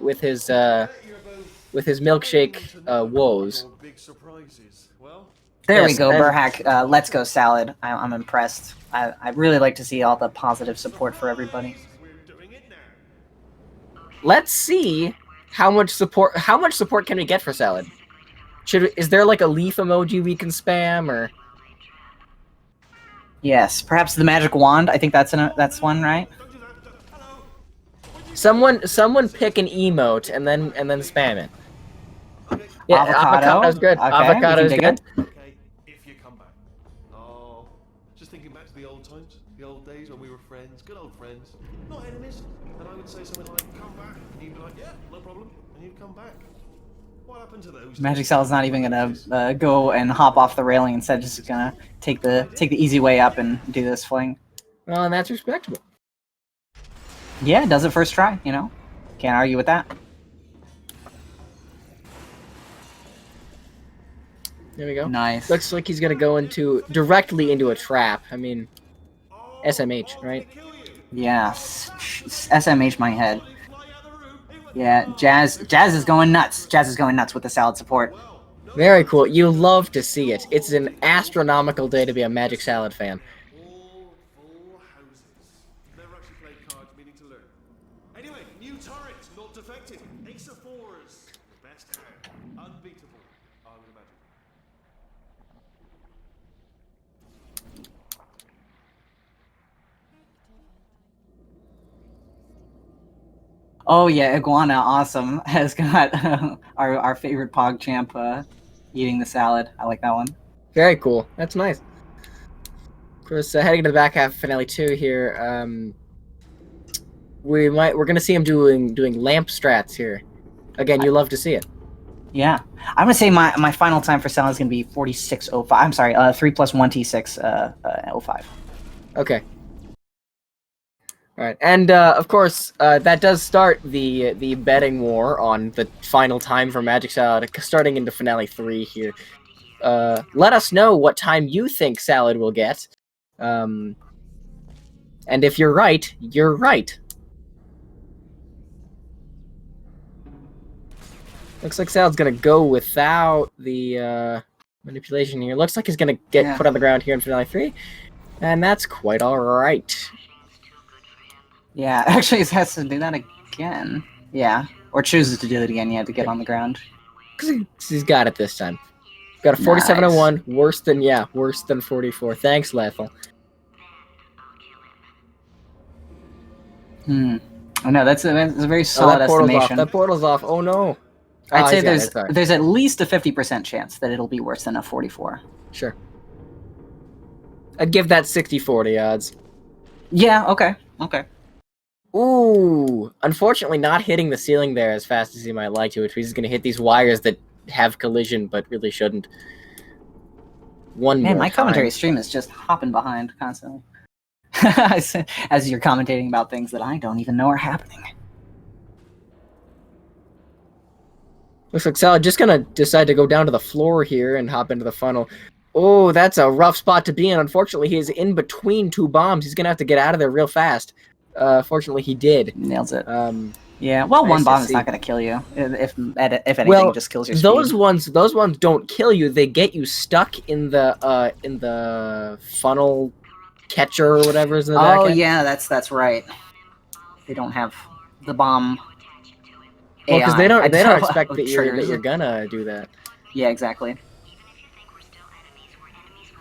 milkshake woes. Big surprises. Well, There we Yes, go, and- Burhack. Let's go, Salad. I'm impressed. I really like to see all the positive support for everybody. we're doing it now. Let's see how much support can we get for Salad. Is there like a leaf emoji we can spam or? Yes, perhaps the magic wand. I think that's one, right? Don't do that. Hello. Someone pick an emote and then spam it. Yeah, Avocado. avocado's good. Okay, we Avocado's can dig good. Okay, if you come back. Oh, just thinking back to the old times, the old days when we were friends, good old friends, not enemies. And I would say something like, "Come back," and you'd be like, "Yeah, no problem," and you'd come back. What happened to those? MagicSalad's not even gonna go and hop off the railing. Instead, just gonna take the easy way up and do this fling. Well, and that's respectable. Yeah, does it first try. You know, can't argue with that. There we go. Nice. Looks like he's gonna go directly into a trap. I mean, SMH, right? Yeah, SMH my head. Yeah, Jazz is going nuts. Jazz is going nuts with the Salad support. Very cool. You love to see it. It's an astronomical day to be a MagicSalad fan. All full houses. Never actually played cards, meaning to learn. Anyway, new turret, not defective. Ace of fours, the best hand, unbeatable. I would imagine. Oh yeah, Iguana, awesome, has got our favorite Pog champ eating the salad. I like that one. Very cool. That's nice. Of course, heading into the back half of finale 2 here, we're gonna see him doing lamp strats here. Again, you love to see it. Yeah, I'm gonna say my final time for salad is gonna be 46:05. I'm sorry, 3 plus 1 T6 05. Okay. All right, and of course, that does start the betting war on the final time for MagicSalad, starting into finale 3 here. Let us know what time you think Salad will get, and if you're right, you're right. Looks like Salad's gonna go without the manipulation here. Looks like he's gonna get put on the ground here in finale 3, and that's quite all right. Yeah, actually, he has to do that again. Yeah, or chooses to do it again. Yeah, to get on the ground. Because he's got it this time. Got a 4701, worse than 44. Thanks, Lethal. Oh no, that's a very solid that portal's estimation. off. That portal's off. Oh no. I'd say he's got it, sorry. there's at least a 50% chance that it'll be worse than a 44. Sure. I'd give that 60-40 odds. Yeah. Okay. Okay. Ooh, unfortunately not hitting the ceiling there as fast as he might like to, which means he's going to hit these wires that have collision but really shouldn't. Man, my commentary stream is just hopping behind constantly. As you're commentating about things that I don't even know are happening. Looks like Salad just going to decide to go down to the floor here and hop into the funnel. Oh, that's a rough spot to be in. Unfortunately, he is in between two bombs. He's going to have to get out of there real fast. Fortunately, he did. Nails it. Yeah, well, Nice one to bomb is see. not going to kill you. If anything, Well, it just kills your speed. those ones don't kill you. They get you stuck in the funnel catcher or whatever is in the back Oh end. yeah, that's right. They don't have the bomb. Well, because AI. they don't know expect what that you're triggers. gonna do that. Yeah, exactly.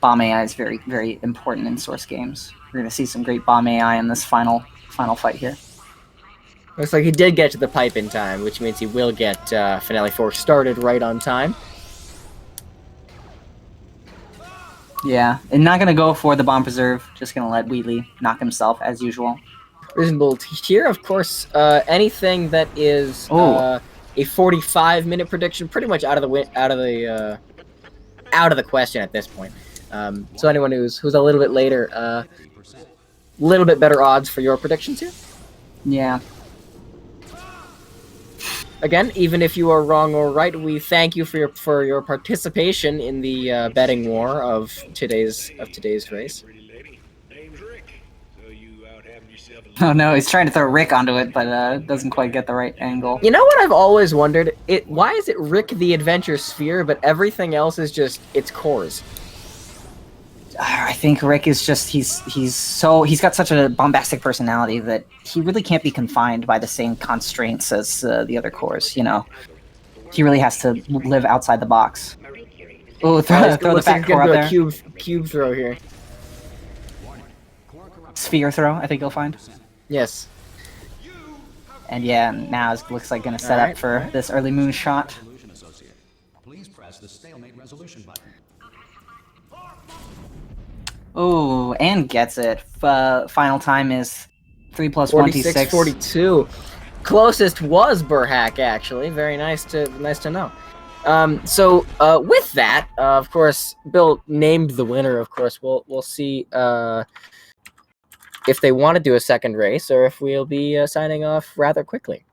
Bomb AI is very, very important in Source games. We're gonna see some great bomb AI in this final fight here. Looks like he did get to the pipe in time, which means he will get Finale 4 started right on time. Yeah, and not gonna go for the bomb preserve. Just gonna let Wheatley knock himself as usual. Reasonable here, of course. Anything that is Oh. a 45-minute prediction, pretty much out of the question at this point. So anyone who's a little bit later, a little bit better odds for your predictions here. Yeah. Again, even if you are wrong or right, we thank you for your participation in the betting war of today's race. Oh no, he's trying to throw Rick onto it, but doesn't quite get the right angle. You know what I've always wondered? Why is it Rick the Adventure Sphere, but everything else is just its cores? I think Rick is just he's got such a bombastic personality that he really can't be confined by the same constraints as the other cores. You know, he really has to live outside the box. Oh, throw the back core out there. Cube throw here. Sphere throw, I think you'll find. Yes. And yeah, now it looks like gonna set up for this early moon shot. Please press the stalemate resolution button. Oh, and gets it. Final time is 3 + 1 T6. 46-42. Closest was Burhack, actually. Very nice to know. So with that, of course, Bill named the winner. Of course, we'll see if they want to do a second race or if we'll be signing off rather quickly.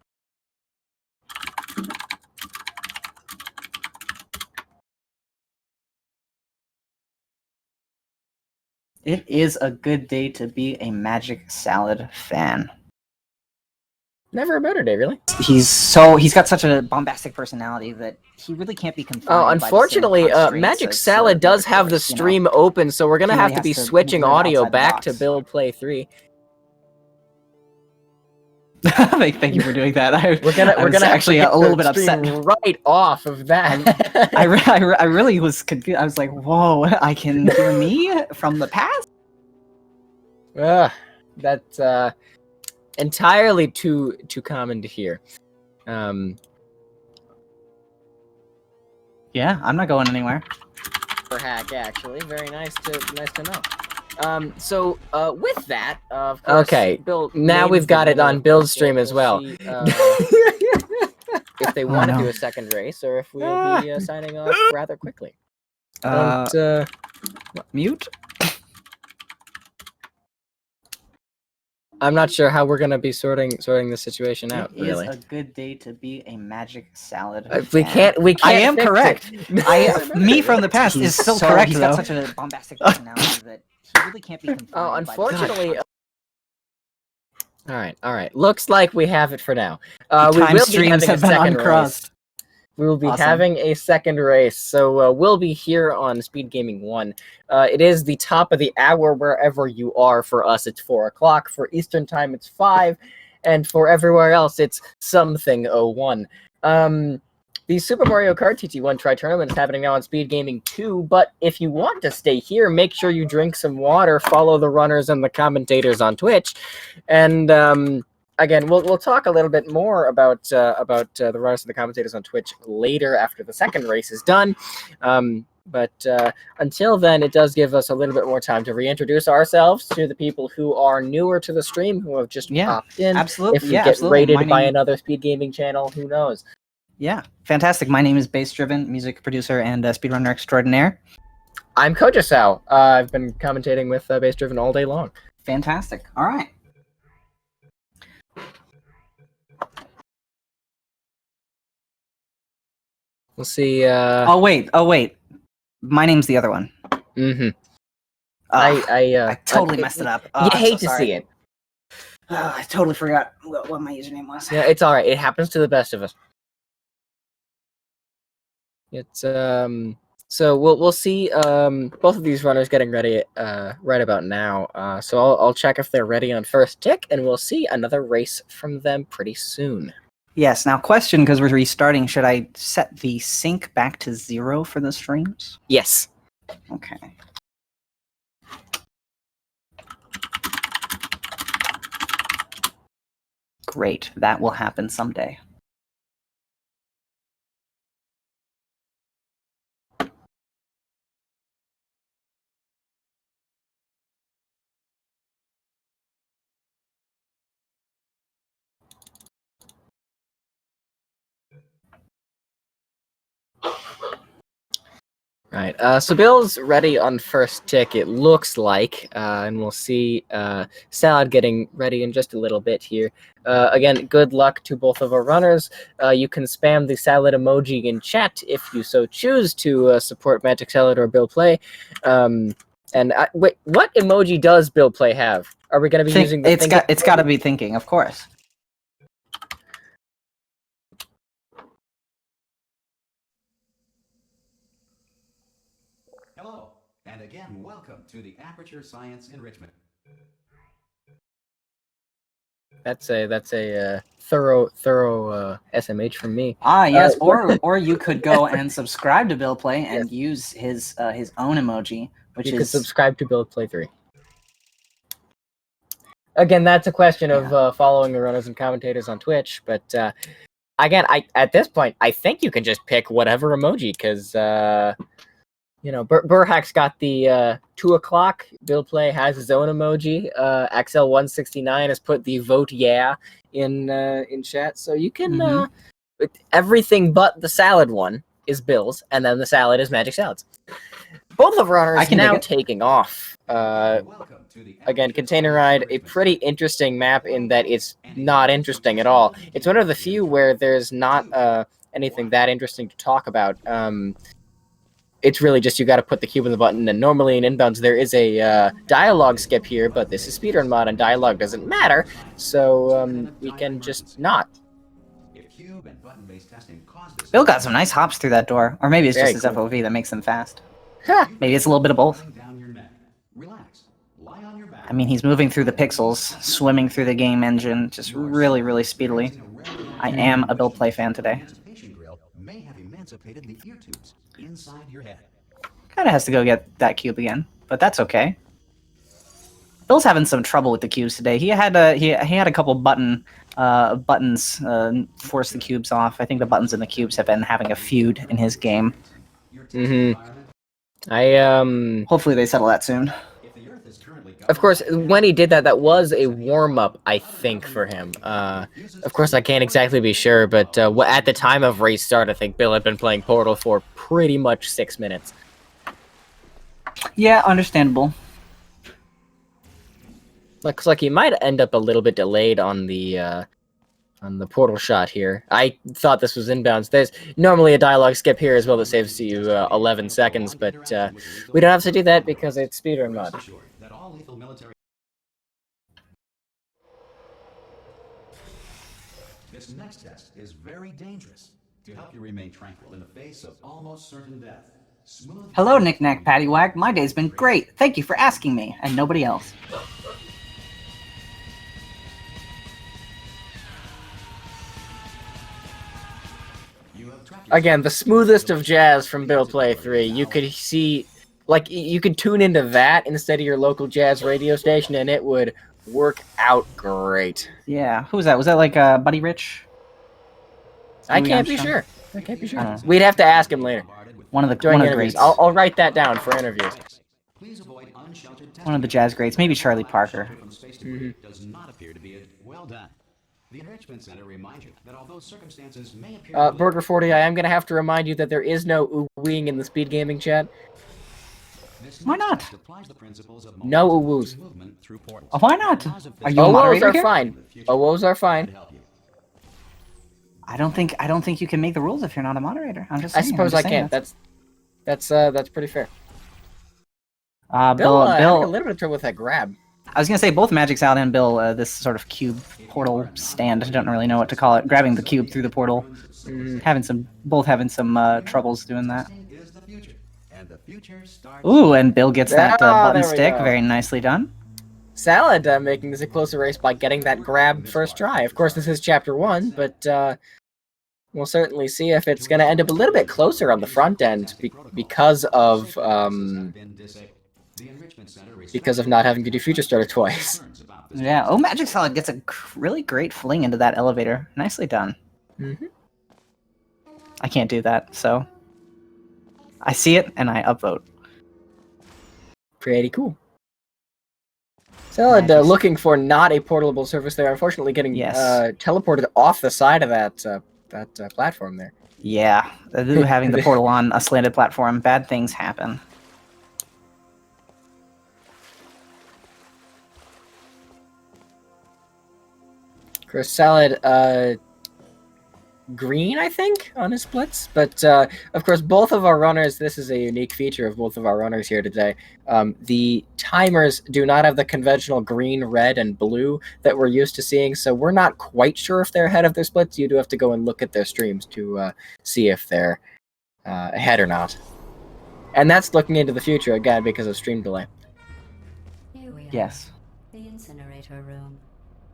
It is a good day to be a MagicSalad fan. Never a better day, really. He's got such a bombastic personality that he really can't be confined. Oh, unfortunately, MagicSalad does have the stream open, so we're gonna have to be switching audio back to Build Play 3. Thank you for doing that. We're gonna actually a little bit upset right off of that. I really was confused. I was like, "Whoa, I can hear me from the past." That's entirely too common to hear. Yeah, I'm not going anywhere. For hack, actually, very nice to know. So with that, of course, okay. Bill, now we've got it on Build Stream as well. See, if they want to do a second race, or if we'll be signing off rather quickly. Mute. I'm not sure how we're gonna be sorting the situation out. It really, is a good day to be a MagicSalad. We can't. I am fix correct. It. Me from the past is still correct. He's got such a bombastic personality that he really can't be confined. Oh, unfortunately. All right. Looks like we have it for now. We will be having a second race. We will be having a second race, so we'll be here on SpeedGaming 1. It is the top of the hour wherever you are. For us, it's 4 o'clock. For Eastern Time, it's 5. And for everywhere else, it's something 01. The Super Mario Kart TT1 Tri-Tournament is happening now on SpeedGaming 2, but if you want to stay here, make sure you drink some water, follow the runners and the commentators on Twitch, and again, we'll talk a little bit more about the runners and the commentators on Twitch later after the second race is done. But until then, it does give us a little bit more time to reintroduce ourselves to the people who are newer to the stream, who have just popped in. Absolutely. If we get rated by another Speed Gaming channel, who knows? Yeah, fantastic. My name is Bass Driven, music producer and speedrunner extraordinaire. I'm Kojasau. I've been commentating with Bass Driven all day long. Fantastic. All right. We'll see. Oh wait. My name's the other one. Mm-hmm. I totally messed it up. You hate to see it. I totally forgot what my username was. Yeah, it's all right. It happens to the best of us. It's So we'll see both of these runners getting ready right about now. So I'll check if they're ready on first tick, and we'll see another race from them pretty soon. Yes. Now, question, because we're restarting, should I set the sync back to 0 for the streams? Yes. Okay. Great. That will happen someday. Right. So Bill's ready on first tick, it looks like, and we'll see Salad getting ready in just a little bit here. Again, good luck to both of our runners. You can spam the salad emoji in chat if you so choose to support MagicSalad or Bill Play. Wait, what emoji does Bill Play have? Are we going to be using the thinking? It's got to be thinking, of course. Hello, and again, welcome to the Aperture Science Enrichment. That's a thorough SMH from me. Ah, yes. Or you could go and subscribe to Bill Play and use his own emoji, which you could subscribe to Bill Play 3. Again, that's a question of following the runners and commentators on Twitch, but again, at this point, I think you can just pick whatever emoji, because you know, Burhack's got the 2 o'clock. Bill Play has his own emoji. XL169 has put the vote yeah in chat, so you can everything but the salad one is Bill's, and then the salad is MagicSalad's. Both of runners now taking off. Again, Container Ride, a pretty interesting map in that it's not interesting at all. It's one of the few where there's not anything that interesting to talk about. It's really just you got to put the cube in the button, and normally in inbounds there is a dialogue skip here, but this is Speedrun mod and dialogue doesn't matter, so we can just not. Bill got some nice hops through that door, or maybe it's just his FOV that makes them fast. Maybe it's a little bit of both. I mean, he's moving through the pixels, swimming through the game engine, just really, really speedily. I am a Bill Play fan today. Kinda has to go get that cube again, but that's okay. Bill's having some trouble with the cubes today. He had a couple buttons force the cubes off. I think the buttons and the cubes have been having a feud in his game. Hopefully they settle that soon. Of course, when he did that, that was a warm-up, I think, for him. Of course, I can't exactly be sure, but at the time of race start, I think Bill had been playing Portal for pretty much 6 minutes. Yeah, understandable. Looks like he might end up a little bit delayed on the Portal shot here. I thought this was inbounds. There's normally a dialogue skip here as well that saves you 11 seconds, but we don't have to do that because it's Speedrun mod. This next test is very dangerous. To help you remain tranquil in the face of almost certain death. Hello, Knick Knack Paddywhack. My day's been great. Thank you for asking me, and nobody else. Again, the smoothest of jazz from Bill Play 3. You could see, like, you could tune into that instead of your local jazz radio station, and it would work out great. Yeah, who was that? Was that like Buddy Rich? I can't be sure. I can't be sure. We'd have to ask him later. One of the greats. I'll write that down for interviews. One of the jazz greats, maybe Charlie Parker. Does not appear to be well done. The Enrichment Center reminds you that although circumstances may appear Burger 40, I am going to have to remind you that there is no ooh-weeing in the SpeedGaming chat. Why not? No ooh-woos. Oh, why not? Are you a moderator here? OOs are fine. I don't think you can make the rules if you're not a moderator. I'm just saying. I suppose I can't. That's pretty fair. Bill, had a little bit of trouble with that grab. I was gonna say both MagicSalad and Bill, this sort of cube portal stand. I don't really know what to call it. Grabbing the cube through the portal, both having some troubles doing that. Is the future, and the future starts. Ooh, and Bill gets that button there we stick. go. Very nicely done. Salad making this a closer race by getting that grab first try. Of course, this is chapter 1, but we'll certainly see if it's going to end up a little bit closer on the front end because of not having to do Future Starter twice. Yeah. Oh, MagicSalad gets a really great fling into that elevator. Nicely done. I can't do that, so I see it and I upvote. Pretty cool. Salad looking for not a portable surface there. Unfortunately, getting teleported off the side of that platform there. Yeah, having the portal on a slanted platform, bad things happen. Of course, Salad green, I think, on his splits. But, of course, both of our runners, this is a unique feature of both of our runners here today. The timers do not have the conventional green, red, and blue that we're used to seeing, so we're not quite sure if they're ahead of their splits. You do have to go and look at their streams to see if they're ahead or not. And that's looking into the future, again, because of stream delay. Here we are. Yes. The incinerator room.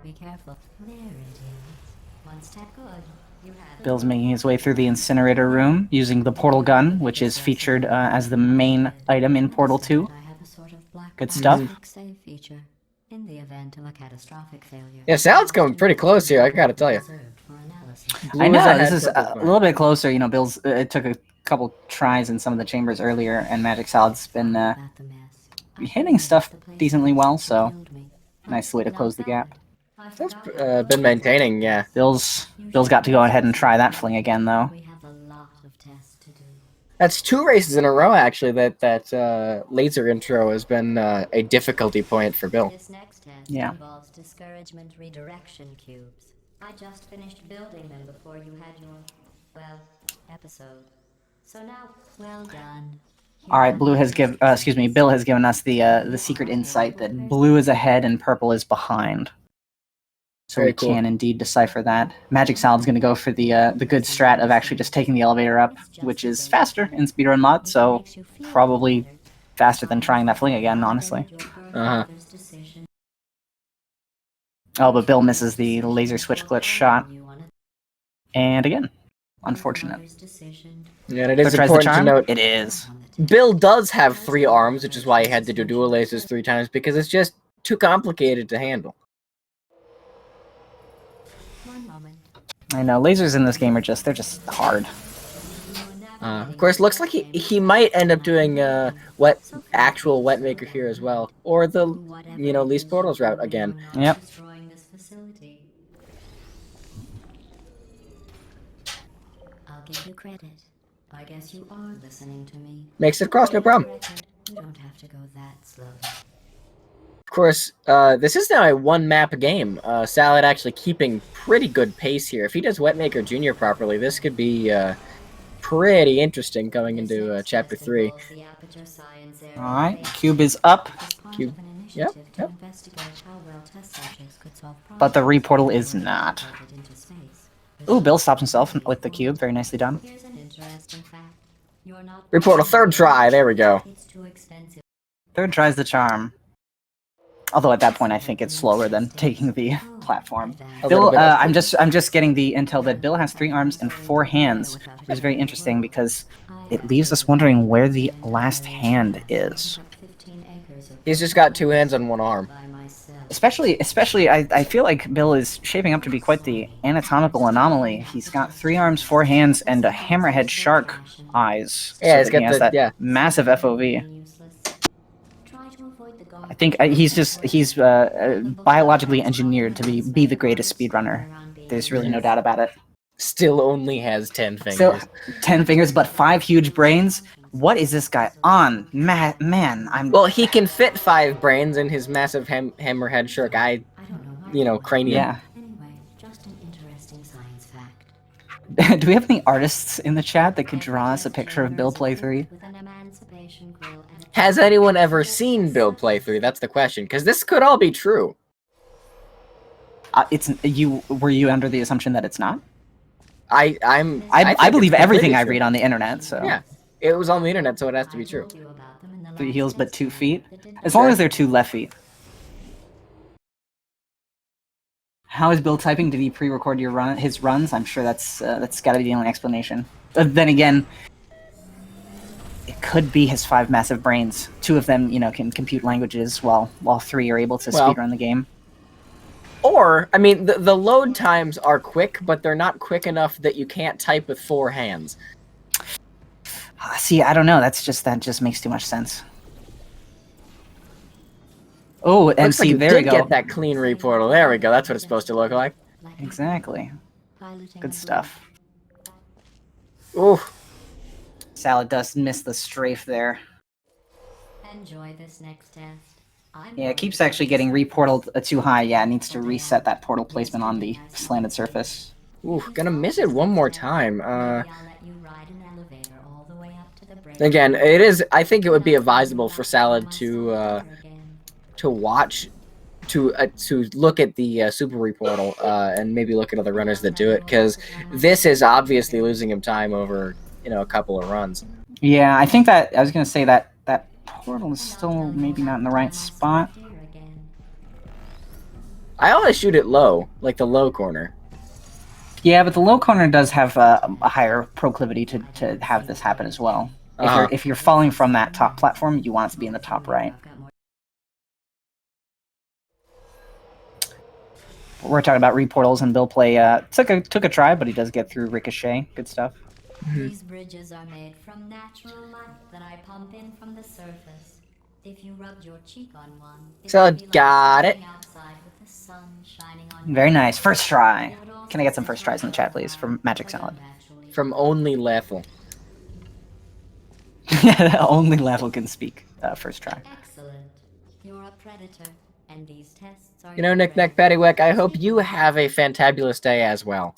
Be careful. There it is. One step good. You have Bill's making his way through the incinerator room using the portal gun, which is featured as the main item in Portal 2. I have a sort of black Good stuff. box save feature in the event of a catastrophic failure. Yeah, Salad's coming pretty close here, I gotta tell you. Reserved for analysis. I Blue is know, ahead, this is purple's a behind. little bit closer. You know, Bill's it took a couple tries in some of the chambers earlier, and MagicSalad's been About the mess. I hitting stuff the place decently well, so killed me. nice way to close the gap. I That's forgot been maintaining, yeah. Bill's got to go ahead and try that fling again, though. we have a lot of tests to do. That's 2 races in a row, actually, that laser intro has been a difficulty point for Bill. This next test Yeah. involves discouragement redirection cubes. I just finished building them before you had your, well, episode. So now, well done. All right, Bill has given us the secret insight that blue is ahead and purple is behind. So Very we cool. can indeed decipher that. MagicSalad's going to go for the good strat of actually just taking the elevator up, which is faster in Speedrun mod, so probably faster than trying that fling again, honestly. Uh-huh. Oh, but Bill misses the laser switch glitch shot. And again, unfortunate. Yeah, and it is Third tries the important to charm? note, It is. Bill does have 3 arms, which is why he had to do dual lasers 3 times, because it's just too complicated to handle. One moment. I know, lasers in this game are they're just hard. Of course, looks like he might end up doing actual wet maker here as well, or the least portals route again. Yep. Destroying this facility. I'll give you credit. I guess you are listening to me. Makes it across, no problem. You don't have to go that slow. Of course, this is now a 1-map game. Salad actually keeping pretty good pace here. If he does Wetmaker Jr. properly, this could be pretty interesting going into Chapter 3. Alright, cube is up, Cube. Yep, yep. but the reportal is not. Ooh, Bill stops himself with the cube. Very nicely done. Here's an interesting fact. You're not Reportal, 3rd try. There we go. It's too expensive. Third tries the charm. Although at that point, I think it's slower than taking the platform. A Bill, little bit. I'm just getting the intel that Bill has 3 arms and 4 hands, which is very interesting because it leaves us wondering where the last hand is. He's just got 2 hands on 1 arm. Especially, I feel like Bill is shaping up to be quite the anatomical anomaly. He's got 3 arms, 4 hands, and a hammerhead shark eyes. Yeah, so he's that he got has the- that yeah. massive FOV. I think he's biologically engineered to be the greatest speedrunner. There's really no doubt about it. Still only has 10 fingers. So 10 fingers, but 5 huge brains. What is this guy on? Man, I'm. Well, he can fit 5 brains in his massive hammerhead shark eye, I don't know why. cranium. Yeah. Anyway, just an interesting science fact. Do we have any artists in the chat that could draw us a picture of Bill Play 3? With an emancipation grill and a Has anyone ever seen Bill playthrough? That's the question, because this could all be true. It's you. Were you under the assumption that it's not? I I believe it's everything completely I true. read on the internet. So Yeah, it was on the internet, so it has to be true. 3 heels but 2 feet, as long as they're 2 left feet. How is Bill typing? Did he pre-record his runs? I'm sure that's got to be the only explanation. Then again, it could be his 5 massive brains. 2 of them, can compute languages, while 3 are able to speedrun the game. Or, I mean, the load times are quick, but they're not quick enough that you can't type with 4 hands. See, I don't know. That just makes too much sense. Oh, and Looks like see, you there did we go. get that clean reportal. There we go. That's what it's supposed to look like. Exactly. Good stuff. Ooh. Salad does miss the strafe there. Enjoy this next test. Yeah, it keeps actually getting reportaled too high. Yeah, it needs to reset that portal placement on the slanted surface. Ooh, gonna miss it one more time. Maybe I'll let you ride an elevator all the way up to the bridge. Again, it is. I think it would be advisable for Salad to watch, to look at the super reportal, and maybe look at other runners that do it, because this is obviously losing him time over a couple of runs. Yeah, I think that I was gonna say that portal is still maybe not in the right spot. I always shoot it low, like the low corner. Yeah, but the low corner does have a higher proclivity to have this happen as well. If you're falling from that top platform, you want it to be in the top right. We're talking about reportals, and Bill Play took a try, but he does get through Ricochet. Good stuff. These bridges are made from natural light that I pump in from the surface. If you rubbed your cheek on one, So, would be like got it. standing outside with the sun shining on Very you. nice. First try. It would also Can I get some set first you tries in the up chat, please, from Magic Salad? actually. From only Lethal. Only level can speak. First try. Excellent. You're a predator, and these tests are. Nick Neck Paddywhack, I hope you have a fantabulous day as well.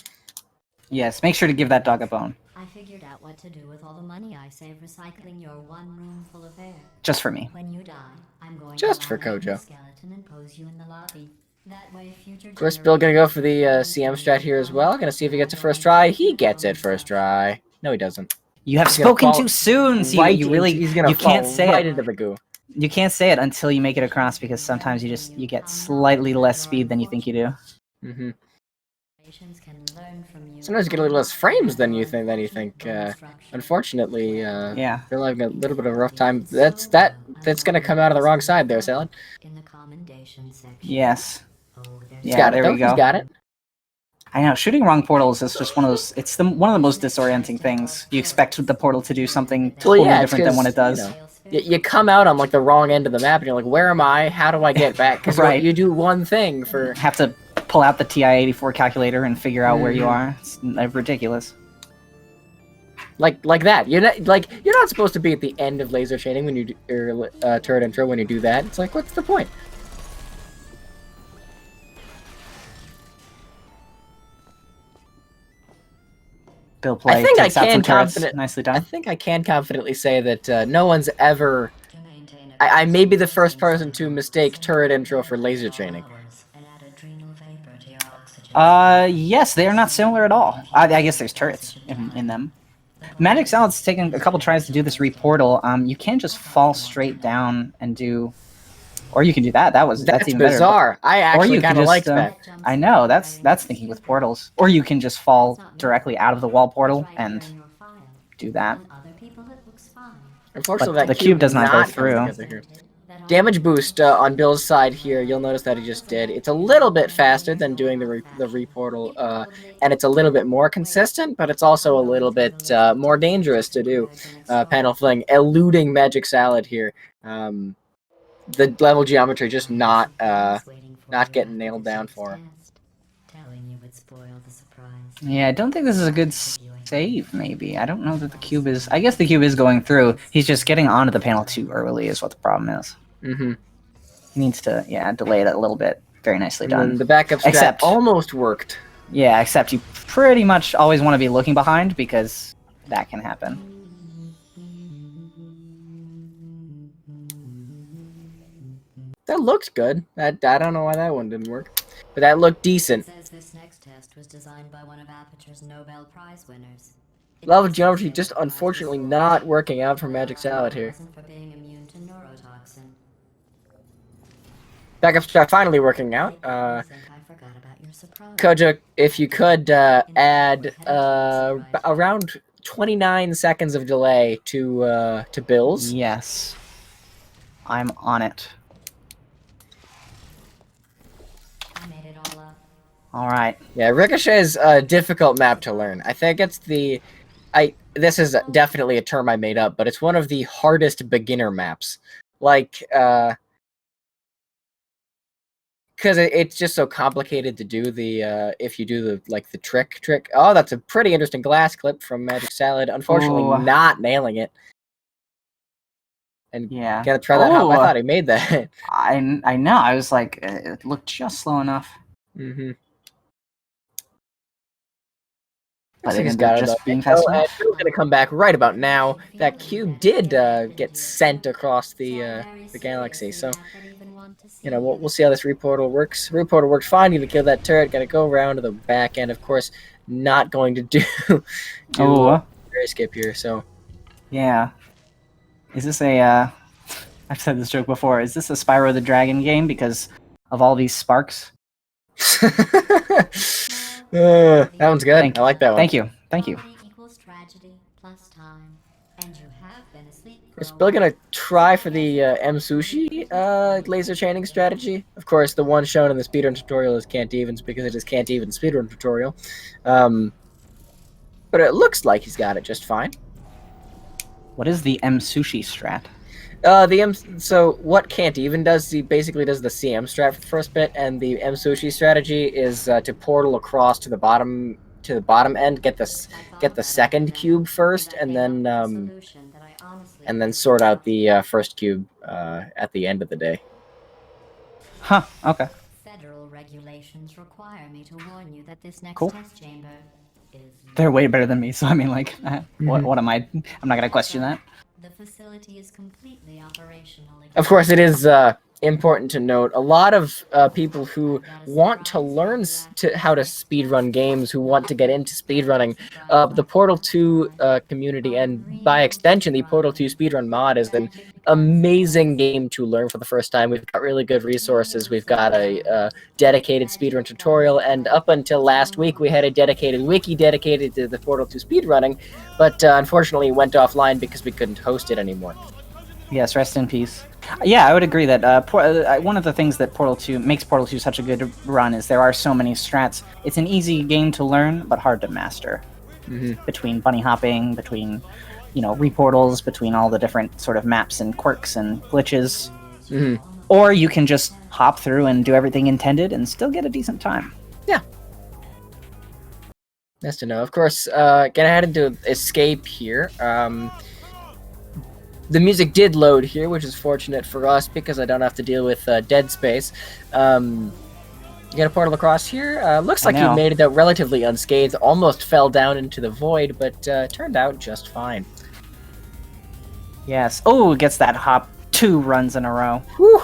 Yes, make sure to give that dog a bone. I figured out what to do with all the money I save recycling your one room full of air. Just for me. When you die, I'm going Just to for laminate the Kojo. skeleton and pose you in the lobby. That way, future Of course, Bill gonna go for the CM strat here as well. Gonna see if he gets a first try. He gets it first try. No, he doesn't. You have He's gonna spoken fall too soon. See, right you really he's gonna you fall can't say right it. into the goo. You can't say it until you make it across, because sometimes you get slightly less speed than you think you do. Mm-hmm. can learn from you. Sometimes you get a little less frames than you think. Unfortunately, Yeah. Bill having a little bit of a rough time. That's gonna come out of the wrong side there, Salad. In the commendation section. Yes. Oh, there's He's Yeah, got it, there though. we go. He's got it. I know, shooting wrong portals is just one of those. It's one of the most disorienting things. You expect the portal to do something totally yeah, it's different than what it does. You come out on like the wrong end of the map, and you're like, "Where am I? How do I get back?" Because Right. you do one thing for. Have to pull out the TI-84 calculator and figure out where you are. It's ridiculous. Like that. You're not supposed to be at the end of laser chaining when you do turret intro when you do that. It's like, what's the point? Bill Play I think takes I out can some turrets. confident- Nicely I done. think I can confidently say that no one's ever. To maintain a I may be the first person to mistake turret intro for laser chaining. and add adrenal vapor to your oxygen. Yes, they are not similar at all. I guess there's turrets in them. MagicSalad's taken a couple tries to do this reportal. You can just fall straight down and do, or you can do that. That's even bizarre. I actually you kind could of like just, that. I know, that's thinking with portals. Or you can just fall directly out of the wall portal and do that. On other people, it looks fine. Unfortunately, But that the cube does not go come through. together here. Damage boost on Bill's side here. You'll notice that he just did. It's a little bit faster than doing the reportal, and it's a little bit more consistent, but it's also a little bit more dangerous to do. Panel fling, eluding MagicSalad here. The level geometry just not getting nailed down for him. Telling you would spoil the surprise. Yeah, I don't think this is a good save, maybe. I don't know that the cube is... I guess the cube is going through. He's just getting onto the panel too early is what the problem is. Mm-hmm. He needs to, delay it a little bit. Very nicely done. And the backup strat Except- almost worked. Yeah, except you pretty much always want to be looking behind because that can happen. That looked good. I don't know why that one didn't work, but that looked decent. Says this next test was designed by one of Aperture's Nobel Prize winners. It Love of tests geometry the just prize unfortunately score. not working out for MagicSalad here. Wasn't for being immune to neurotoxin. Backup strat finally working out. I think I forgot about your surprise. Koja, if you could add around 29 seconds of delay to Bill's. Yes. I'm on it. I made it all up. All right. Yeah, Ricochet is a difficult map to learn. I think it's this is definitely a term I made up, but it's one of the hardest beginner maps. Like, because it's just so complicated to do the if you do the trick. Oh, that's a pretty interesting glass clip from MagicSalad. Unfortunately, Ooh. not nailing it. And Yeah. gotta try that hop. I Ooh. thought he made that. I know. I was like, it looked just slow enough. Mm-hmm. But it He's ended got up it just up. being fast enough. Bill's gonna come back right about now. That cube did get sent across the galaxy, so you know we'll see how this reportal works. Reportal worked fine. Gonna kill that turret. Gotta go around to the back end. Of course, not going to do very skip here. So Yeah. Is this a? I've said this joke before. Is this a Spyro the Dragon game because of all these sparks? that one's good. I like that one. Thank you. Thank you. Equals tragedy plus time, and you have been asleep. Is Bill gonna try for the M Sushi laser chaining strategy? Of course, the one shown in the speedrun tutorial is can't evens because it is can't even speedrun tutorial. But it looks like he's got it just fine. What is the M Sushi strat? So what can't even does, he basically does the CM strat for the first bit, and the M Sushi strategy is to portal across to the bottom end, get the second cube first, and then sort out the first cube at the end of the day. Huh. Okay. Federal regulations require me to warn you that this next Cool. test chamber is. They're way better than me, so I mean, like, what am I? I'm not gonna question that. The facility is completely operational. Of course, it is important to note a lot of people who want to learn how to speedrun games, who want to get into speedrunning, the Portal 2 community, and by extension, the Portal 2 speedrun mod is an amazing game to learn for the first time. We've got really good resources. We've got a dedicated speedrun tutorial, and up until last week, we had a dedicated wiki dedicated to the Portal 2 speedrunning, but unfortunately, it went offline because we couldn't host it anymore. Yes, rest in peace. Yeah, I would agree that one of the things that Portal 2 makes Portal 2 such a good run is there are so many strats. It's an easy game to learn, but hard to master. Between bunny hopping, between reportals, between all the different sort of maps and quirks and glitches. Or you can just hop through and do everything intended and still get a decent time. Yeah. Nice to know. Of course, gonna head into escape here. The music did load here, which is fortunate for us because I don't have to deal with dead space. You got a portal across here. Looks like you made it out relatively unscathed. Almost fell down into the void, but turned out just fine. Yes. Oh, gets that hop 2 runs in a row. Whew.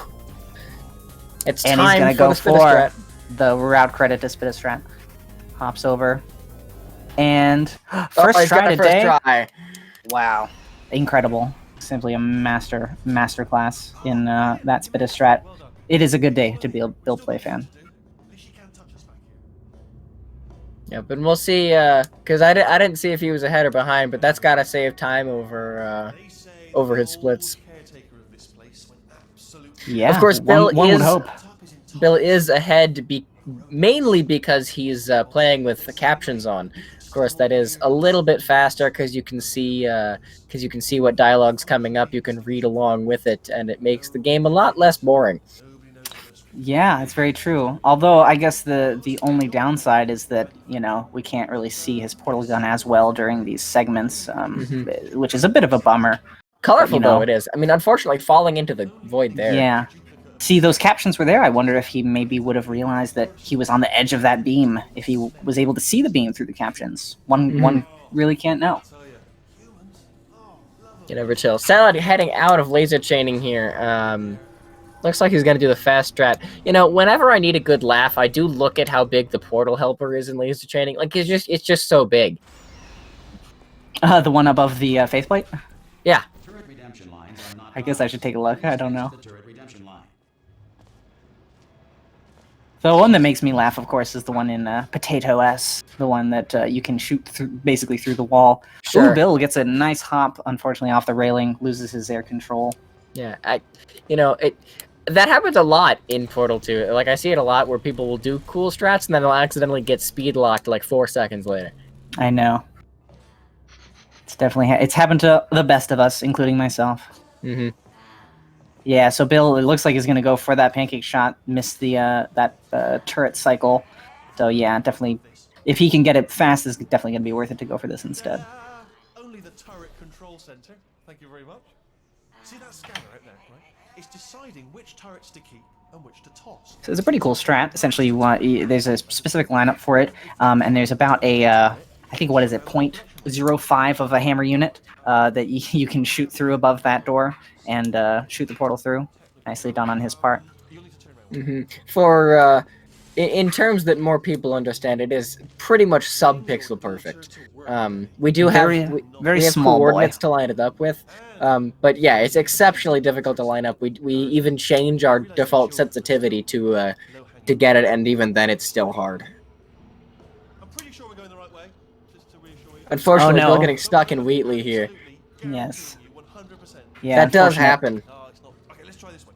It's And time he's gonna for go the for strat. the route credit to Strat. Hops over. And first try today. Try. Wow. Incredible. Simply a masterclass in that Strat. It is a good day to be a Bill Play fan. Yeah, but we'll see, because I didn't see if he was ahead or behind, but that's got to save time over his splits. Yeah, of course, one would hope. Bill is ahead mainly because he's playing with the captions on. Of course, that is a little bit faster because you can see what dialogue's coming up. You can read along with it, and it makes the game a lot less boring. Yeah, it's very true. Although I guess the only downside is that we can't really see his portal gun as well during these segments, which is a bit of a bummer. Colorful though it is. I mean, unfortunately, falling into the void there. Yeah, See, those captions were there. I wonder if he maybe would have realized that he was on the edge of that beam, if he was able to see the beam through the captions. One really can't know. Tell you, humans. Oh, lovely. Get over chill. Salad heading out of laser chaining here. Looks like he's gonna do the fast strat. You know, whenever I need a good laugh, I do look at how big the portal helper is in laser chaining. Like it's just so big. The one above the faceplate? Yeah. Turret redemption lines are not I guess I should take a look. I don't know. the turret redemption line. The one that makes me laugh, of course, is the one in Potato S. The one that you can shoot through, basically through the wall. Sure. Ooh, Bill gets a nice hop, unfortunately, off the railing, loses his air control. Yeah. That happens a lot in Portal 2. Like I see it a lot where people will do cool strats and then they'll accidentally get speed locked like 4 seconds later. I know. It's definitely it's happened to the best of us, including myself. Mm-hmm. Yeah, so Bill, it looks like he's going to go for that pancake shot, miss the that turret cycle. So yeah, definitely, if he can get it fast, it's definitely going to be worth it to go for this instead. Only the turret control center. Thank you very much. See that scanner out there, right? It's deciding which turrets to keep and which to toss. So it's a pretty cool strat. Essentially, there's a specific lineup for it, and there's about a, I think, what is it, 0.05 of a hammer unit that you can shoot through above that door and shoot the portal through. Nicely done on his part. You'll need to turn around. Mm-hmm. For in terms that more people understand, it is pretty much sub-pixel perfect. We do have Very we have small boy. coordinates to line it up with, but yeah, it's exceptionally difficult to line up. We even change our default sensitivity to get it, and even then, it's still hard. I'm pretty sure we're going the right way. Just to reassure you. Unfortunately, Oh, no. we're getting stuck in Wheatley here. Yes. 100%. Yeah, That does unfortunate. happen. It's not. Okay, let's try this one.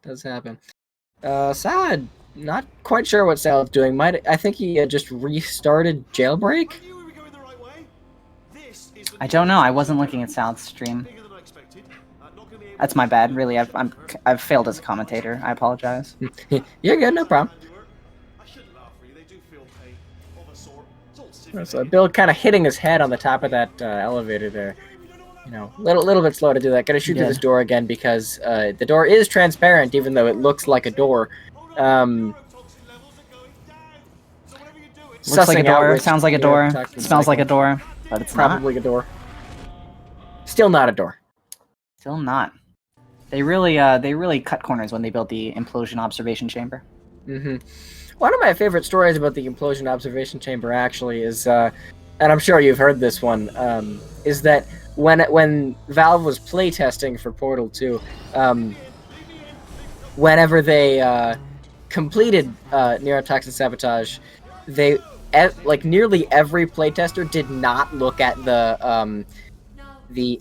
Does happen. Salad, not quite sure what Salad's doing. I think he just restarted Jailbreak? I knew we were going the right way. This is the I don't know. I wasn't looking at Salad's stream. bigger than I expected. Not gonna be able That's my bad. Really, I've failed as a commentator. I apologize. You're good, no problem. to work. I shouldn't laugh really. They do feel pain of a sort. It's all simulated. So Bill kind of hitting his head on the top of that elevator there. You know, little bit slow to do that. Gotta shoot through this door again because the door is transparent, even though it looks like a door. Toxin levels are going down. So whatever you do, it's Looks like a Sussing out door. which Sounds like a door. neurotoxin Smells like a cycle. door. But it's not. Probably a door. Still not a door. Still not. They really cut corners when they built the implosion observation chamber. Mm-hmm. One of my favorite stories about the implosion observation chamber actually is, and I'm sure you've heard this one, is that when Valve was playtesting for Portal 2, whenever they completed neurotoxin sabotage, they nearly every playtester did not look at the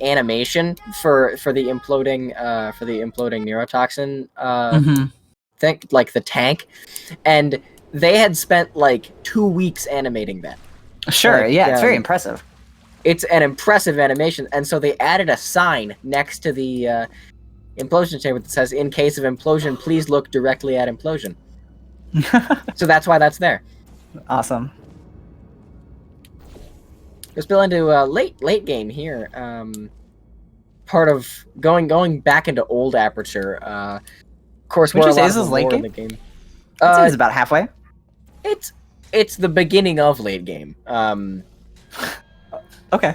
animation for the imploding neurotoxin thing, like the tank, and they had spent like 2 weeks animating that. Sure. Like, Yeah, it's very impressive. It's an impressive animation, and so they added a sign next to the implosion chamber that says, "In case of implosion, please look directly at implosion." So that's why that's there. Awesome. Let's spill into late game here. Part of going back into old Aperture. Of course, Would we're you a say lot this of is the late lore in game? the game. It seems about halfway. It's the beginning of late game. Okay.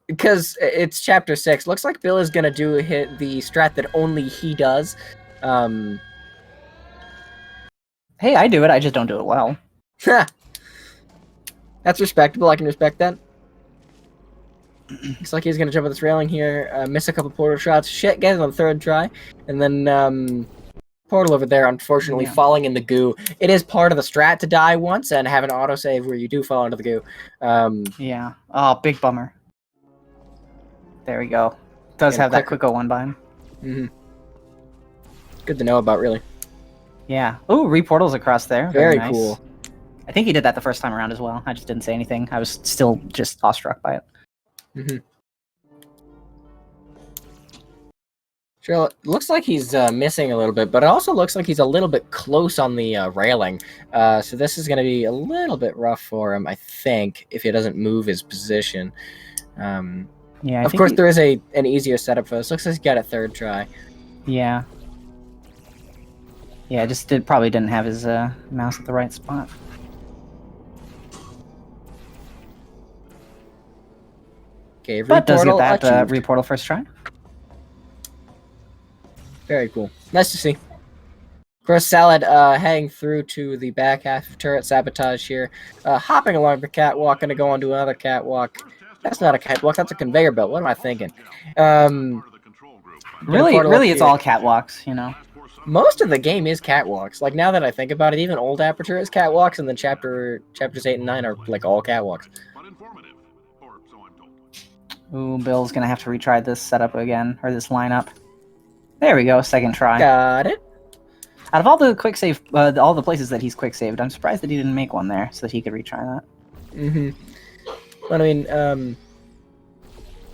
Because it's chapter 6. Looks like Bill is gonna hit the strat that only he does. Hey, I do it. I just don't do it well. That's respectable. I can respect that. Looks like he's gonna jump on this railing here, miss a couple portal shots. Shit, get it on the third try, and then portal over there. Unfortunately, falling in the goo. It is part of the strat to die once and have an autosave where you do fall into the goo. Yeah. Oh, big bummer. There we go. Does And have that quick- quick 01 behind. Mhm. Good to know about, really. Yeah. Ooh, reportals across there. Very nice. cool. I think he did that the first time around as well. I just didn't say anything. I was still just awestruck by it. Mm-hmm. Sure, it looks like he's missing a little bit, but it also looks like he's a little bit close on the railing. So this is going to be a little bit rough for him, I think, if he doesn't move his position. Yeah. Of course, there is an easier setup for this. Looks like he's got a third try. Yeah. Yeah, just probably didn't have his mouse at the right spot. Okay, But does get reportal that achieved. reportal first try. Very cool. Nice to see. Of course, Salad heading through to the back half of turret sabotage here. Hopping along the catwalk, gonna go onto another catwalk. That's not a catwalk, that's a conveyor belt. What am I thinking? Really, it's all catwalks, you know. Most of the game is catwalks. Like, now that I think about it, even old Aperture is catwalks, and then chapters 8 and 9 are like all catwalks. Ooh, Bill's gonna have to retry this setup again, or this lineup. There we go, second try. Got it. Out of all the quick save, all the places that he's quick saved, I'm surprised that he didn't make one there so that he could retry that. Mm-hmm. But I mean,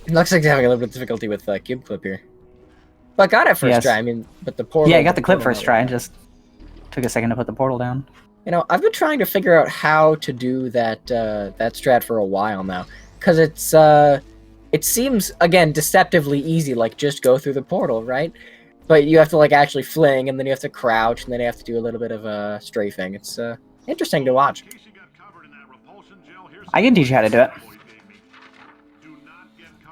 looks like they're having a little bit of difficulty with Cube Clip here. But got it first try. I mean, but the portal. Yeah, I got the clip first try. Just took a second to put the portal down. You know, I've been trying to figure out how to do that that strat for a while now, because it seems again deceptively easy. Like, just go through the portal, right? But you have to like actually fling, and then you have to crouch, and then you have to do a little bit of strafing. It's interesting to watch. I can teach you how to do it.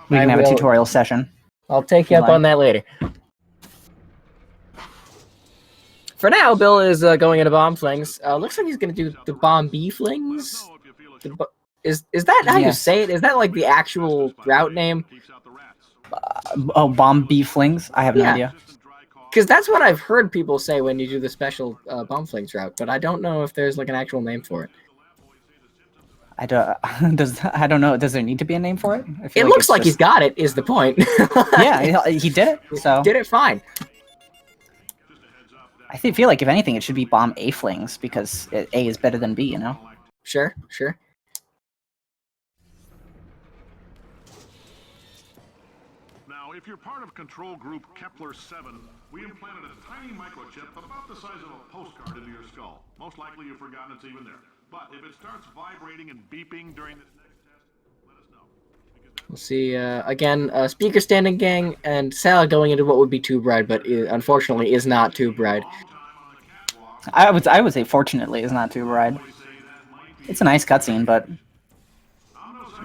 We can have a tutorial session. I'll take you up on that later. For now, Bill is going into bomb flings. Looks like he's going to do the bomb B flings. Is that how you say it? Is that like the actual route name? Oh, bomb B flings? I have no idea. Because that's what I've heard people say when you do the special bomb flings route, but I don't know if there's like an actual name for it. I don't know. Does there need to be a name for it? It looks like he's got it. Is the point? Yeah, he did it. So did it fine. I feel like if anything, it should be bomb A flings because A is better than B. You know. Sure. Now, if you're part of control group Kepler 7, we implanted a tiny microchip about the size of a postcard into your skull. Most likely you've forgotten it's even there. But if it starts vibrating and beeping during this next test, let us know. We'll see, again, Speaker Standing Gang and Salad going into what would be Tube Ride, but unfortunately is not Tube Ride. I would say fortunately is not Tube Ride. It's a nice cutscene, but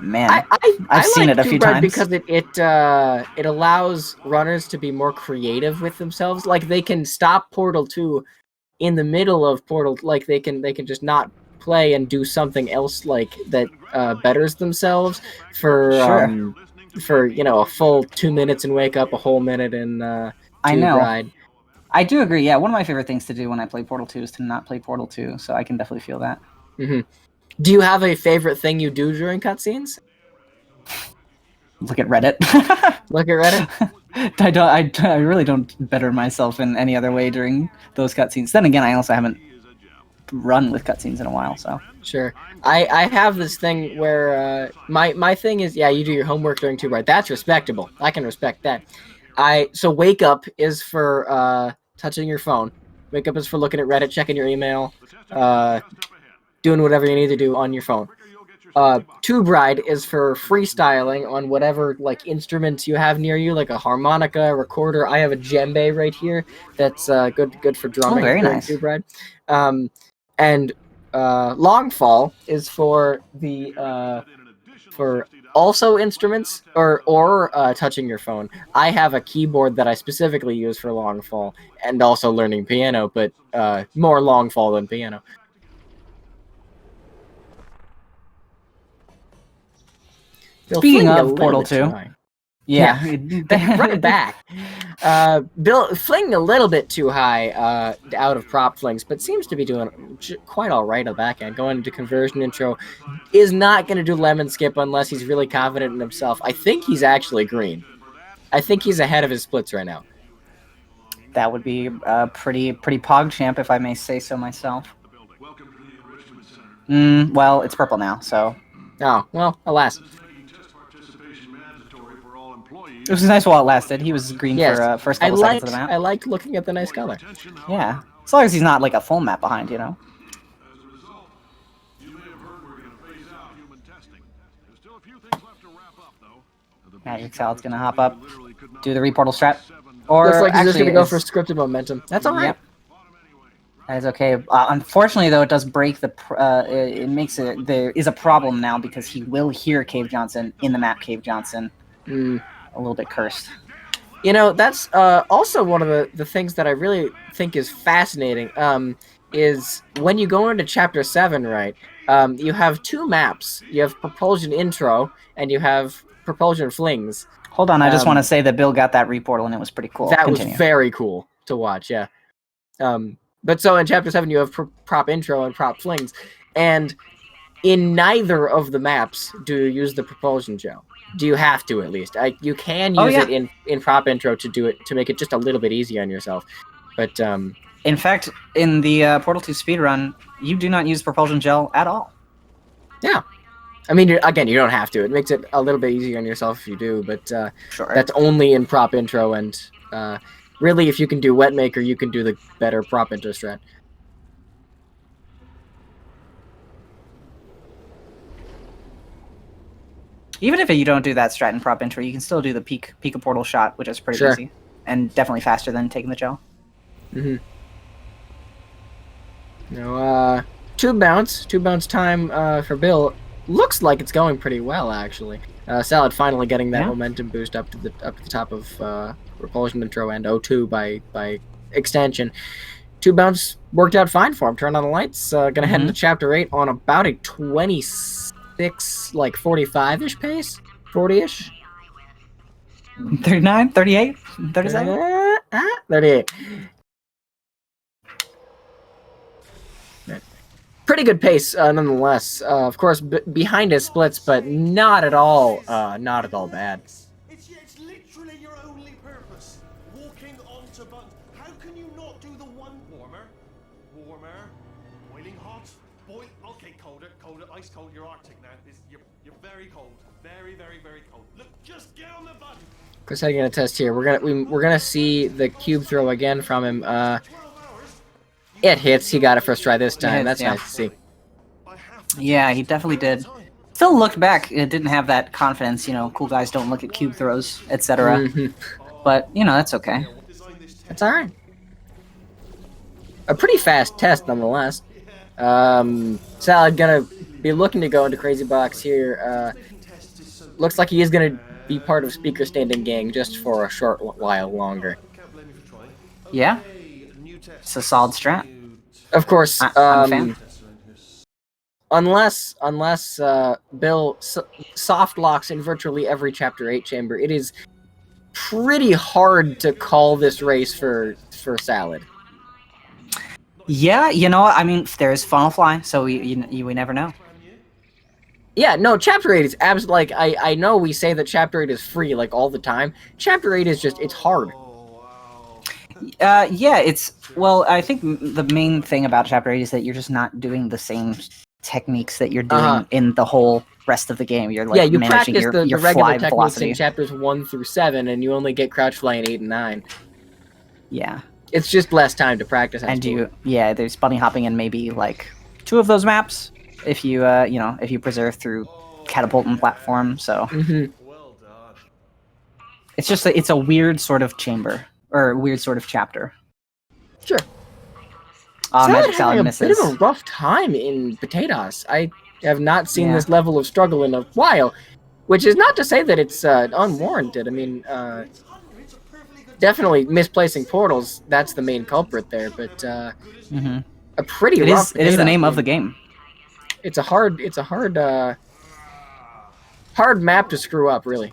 man, I've seen it a few times because it allows runners to be more creative with themselves. Like, they can stop Portal 2 in the middle of Portal. Like, they can just not play and do something else like that betters themselves for you know, a full 2 minutes and wake up a whole minute in Tube Ride. I do agree. Yeah, one of my favorite things to do when I play Portal 2 is to not play Portal 2, so I can definitely feel that. Mm-hmm. Do you have a favorite thing you do during cutscenes? Look at Reddit. Look at Reddit? I really don't better myself in any other way during those cutscenes. Then again, I also haven't run with cutscenes in a while, so. Sure. I have this thing where my thing is, yeah, you do your homework during Tube Ride. That's respectable. I can respect that. So wake up is for touching your phone. Wake up is for looking at Reddit, checking your email, doing whatever you need to do on your phone. Tube Ride is for freestyling on whatever like instruments you have near you, like a harmonica, a recorder. I have a djembe right here that's good for drumming. Oh, very nice. Tube Ride. And Long Fall is for the for also instruments or touching your phone. I have a keyboard that I specifically use for Long Fall and also learning piano, but more Long Fall than piano. Speaking of Portal 2, yeah. Run it back. Bill flinging a little bit too high out of prop flings, but seems to be doing quite all right on the back end. Going into conversion intro, is not going to do lemon skip unless he's really confident in himself. I think he's actually green. I think he's ahead of his splits right now. That would be pretty pog champ, if I may say so myself. Well, it's purple now, so. Oh, well, alas. It was nice while it lasted. He was green for first couple seconds of the map. I liked looking at the nice color. Yeah. As long as he's not like a full map behind, you know? MagicSalad's gonna hop up, do the reportal strat. Or Looks like he's just actually, gonna go for scripted momentum. That's all right. Yep. That is okay. Unfortunately, though, it does break the. It makes it. There is a problem now because he will hear Cave Johnson in the map. Cave Johnson, a little bit cursed. You know, that's also one of the things that I really think is fascinating. Is when you go into Chapter 7, right? You have two maps. You have Propulsion Intro and you have Propulsion Flings. Hold on, I just want to say that Bill got that reportal and it was pretty cool. That Continue. was very cool to watch. Yeah. But so in Chapter 7, you have Prop Intro and Prop Flings, and in neither of the maps do you use the propulsion gel. Do you have to, at least? You can use it in Prop Intro to do it, to make it just a little bit easier on yourself. But in fact, in the Portal 2 speedrun, you do not use propulsion gel at all. Yeah. I mean, again, you don't have to. It makes it a little bit easier on yourself if you do, but Sure. that's only in Prop Intro, and really, if you can do Wet Maker, you can do the better Prop Intro strat. Even if you don't do that strat in Prop Intro, you can still do the Pika portal shot, which is pretty easy. And definitely faster than taking the gel. Mm-hmm. Now, two bounce time for Bill. Looks like it's going pretty well, actually. Salad finally getting that momentum boost up to the top of Repulsion Intro and O2 by extension. Two bounce worked out fine for him. Turn on the lights. Gonna head into Chapter 8 on about a 26, like 45-ish pace, 40-ish. 39, 38, 37. 38. Pretty good pace, nonetheless. Of course, behind his splits, but not at all bad. It's literally your only purpose. Walking onto buttons. How can you not do the one warmer, boiling hot, okay, colder, ice cold. You're Arctic now. You're very cold, very, very, very cold. Look, just get on the button. Chris heading in a test here. We're gonna see the cube throw again from him. It hits. He got it first try this time. That's nice to see. Yeah, he definitely did. Still looked back. It didn't have that confidence. You know, cool guys don't look at cube throws, etc. But you know, that's okay. That's all right. A pretty fast test, nonetheless. Salad gonna be looking to go into Crazy Box here. Looks like he is gonna be part of Speaker Standing Gang just for a short while longer. Yeah, it's a solid strat. Of course, I'm a fan. Unless Bill soft locks in virtually every Chapter 8 chamber, it is pretty hard to call this race for Salad. Yeah, you know, I mean, there is Funnel Fly, so we never know. Yeah, no, Chapter 8 is absolutely, like, I know we say that Chapter 8 is free, like, all the time. Chapter 8 is just, it's hard. Yeah, well, I think the main thing about Chapter 8 is that you're just not doing the same techniques that you're doing in the whole rest of the game. You're like you managing practice your the regular fly techniques velocity. in Chapters 1 through 7, and you only get Crouch Fly in 8 and 9. Yeah. It's just less time to practice. And there's bunny hopping in maybe like 2 of those maps if you if you preserve through catapult and platform. So it's just it's a weird sort of chamber or weird sort of chapter. Sure. MagicSalad misses. A bit of a rough time in Potatoes. I have not seen this level of struggle in a while, which is not to say that it's unwarranted. I mean, definitely misplacing portals, that's the main culprit there, but a pretty rough it is the name of the game. It's a hard map to screw up, really.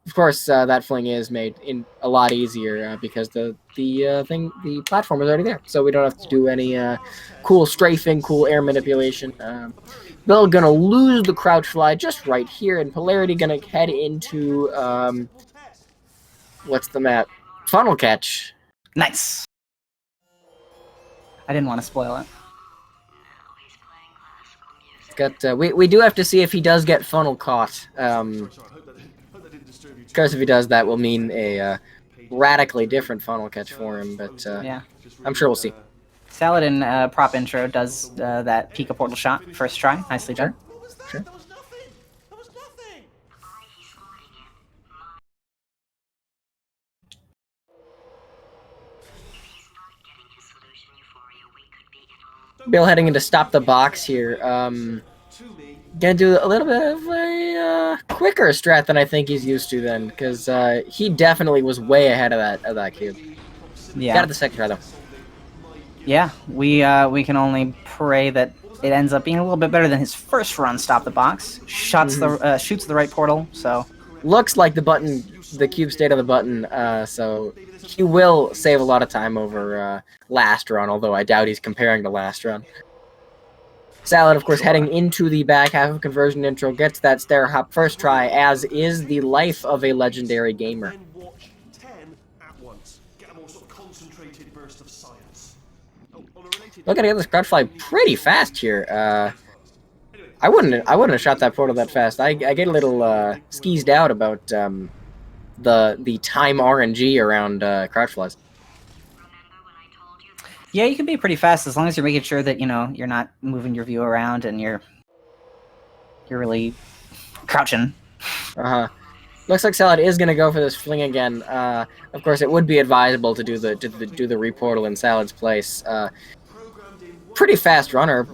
Of course, that fling is made a lot easier because the platform is already there, so we don't have to do any cool strafing, cool air manipulation. Bill gonna lose the crouch fly just right here, and Polarity gonna head into what's the map? Funnel catch. Nice. I didn't want to spoil it. It's got we do have to see if he does get funnel caught. Of course, if he does, that will mean a radically different funnel catch for him, but yeah, I'm sure we'll see. Salad in Prop Intro does that Pika portal shot first try. Nicely done. was that? Sure. There was nothing. There was nothing. Why he's squatting in? If he's not getting his solution, Euphoria, we could be in a... Bill heading in to stop the box here. To me. Gonna do a little bit of a quicker strat than I think he's used to then, because he definitely was way ahead of that cube. Yeah. Got it the second try though. Yeah, we can only pray that it ends up being a little bit better than his first run. Stop the box, shoots the right portal. So Looks like the cube stayed on the button, so he will save a lot of time over last run. Although I doubt he's comparing to last run. Salad, of course, heading into the back half of conversion intro, gets that stair hop first try, as is the life of a legendary gamer. Then watch 10 at once. Get a more sort of concentrated burst of science. Oh, on a related Looking to get this crouch fly pretty fast here. I wouldn't have shot that portal that fast. I get a little skeezed out about the time RNG around crouch flies. Remember when I told you that yeah, you can be pretty fast as long as you're making sure that you're not moving your view around and you're really crouching. Looks like Salad is gonna go for this fling again. Of course, it would be advisable to do the reportal in Salad's place. programmed in Pretty fast runner.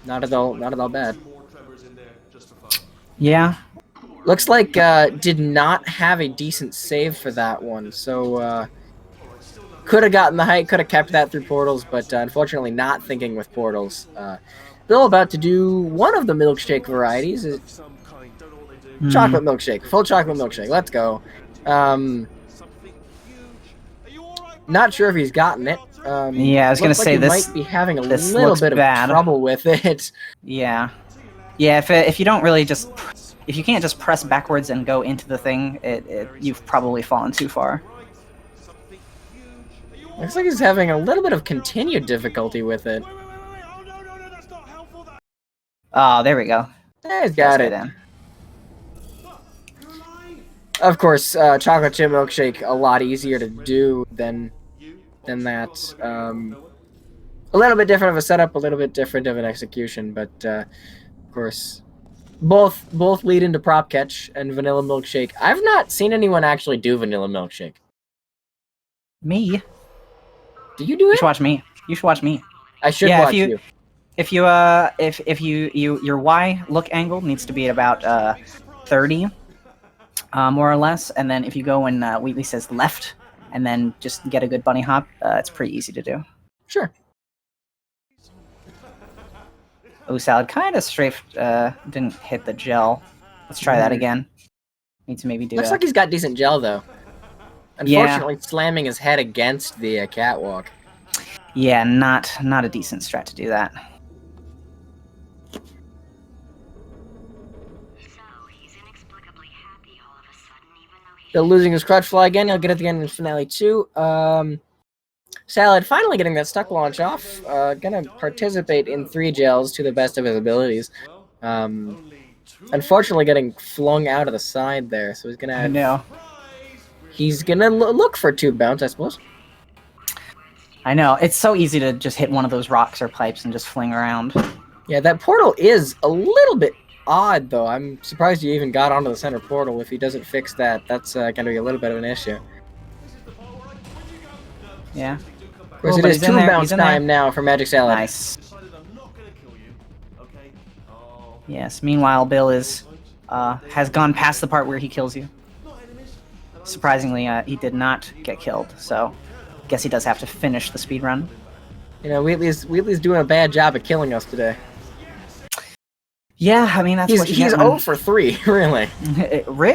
Not at all bad. more Trevors in there just for fun. Yeah, Looks like did not have a decent save for that one, so could have gotten the height, could have kept that through portals, but unfortunately not thinking with portals. Bill about to do one of the milkshake varieties. Some kind, don't know what they do. Chocolate milkshake, full chocolate milkshake. Let's go. Something huge. Are you alright? Not sure if he's gotten it. Yeah, I was gonna looks like say he this- might be having a this little looks bit of bad. trouble with it. yeah. If you don't really if you can't just press backwards and go into the thing, you've probably fallen too far. Something huge. Are you Looks like he's having a little bit of continued difficulty with it. Wait. Oh, no, that's not helpful. That... Oh, there we go. He's got Stay it. then. You're alive. Of course, chocolate chip milkshake a lot easier to do than that. A little bit different of a setup, a little bit different of an execution, but of course, both lead into prop catch and vanilla milkshake. I've not seen anyone actually do vanilla milkshake. Me? Do you do You it? should watch me. You should watch me. I should Yeah, watch you. If your Y look angle needs to be at about 30, more or less, and then if you go when Wheatley says left, and then just get a good bunny hop, it's pretty easy to do. Sure. Oh, Salad kind of strafed, didn't hit the gel. Let's try that again. Need to maybe do Looks a... like he's got decent gel though. Yeah. Unfortunately, slamming his head against the catwalk. Yeah, not a decent strat to do that. So he's inexplicably happy all of a sudden, even though he... Still losing his crutch fly again. He'll get it again in finale 2. Salad finally getting that stuck launch off. Gonna participate in 3 gels to the best of his abilities. Unfortunately, getting flung out of the side there, so he's gonna. I know. He's gonna look for 2 bounce, I suppose. I know. It's so easy to just hit one of those rocks or pipes and just fling around. Yeah, that portal is a little bit odd, though. I'm surprised he even got onto the center portal. If he doesn't fix that, that's gonna be a little bit of an issue. Yeah. Of course, Oh, it but is he's in 2 there, bounce he's in there. time now for MagicSalad. Nice. Decided I'm not gonna kill you. Okay. Oh, Yes. Meanwhile, Bill has gone past the part where he kills you. not enemies. Surprisingly, he did not get killed. So, guess he does have to finish the speed run. You know, Wheatley's doing a bad job at killing us today. Yeah, I mean that's what you He's get when- 0 for 3, really.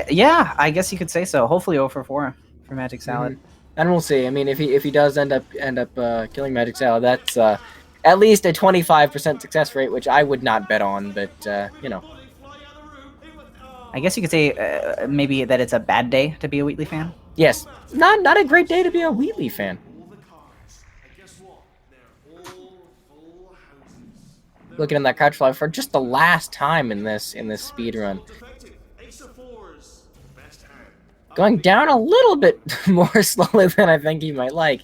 Yeah, I guess you could say so. Hopefully 0 for 4 for MagicSalad. And we'll see. I mean, if he does end up killing MagicSalad, that's at least a 25% success rate, which I would not bet on. But you know, I guess you could say maybe that it's a bad day to be a Wheatley fan. yes, not a great day to be a Wheatley fan. All the cards. And guess what? They're all full houses. Looking at that crouch fly for just the last time in this speed run, Effective. Ace of 4s. Best hand. going down a little bit more slowly than I think he might like.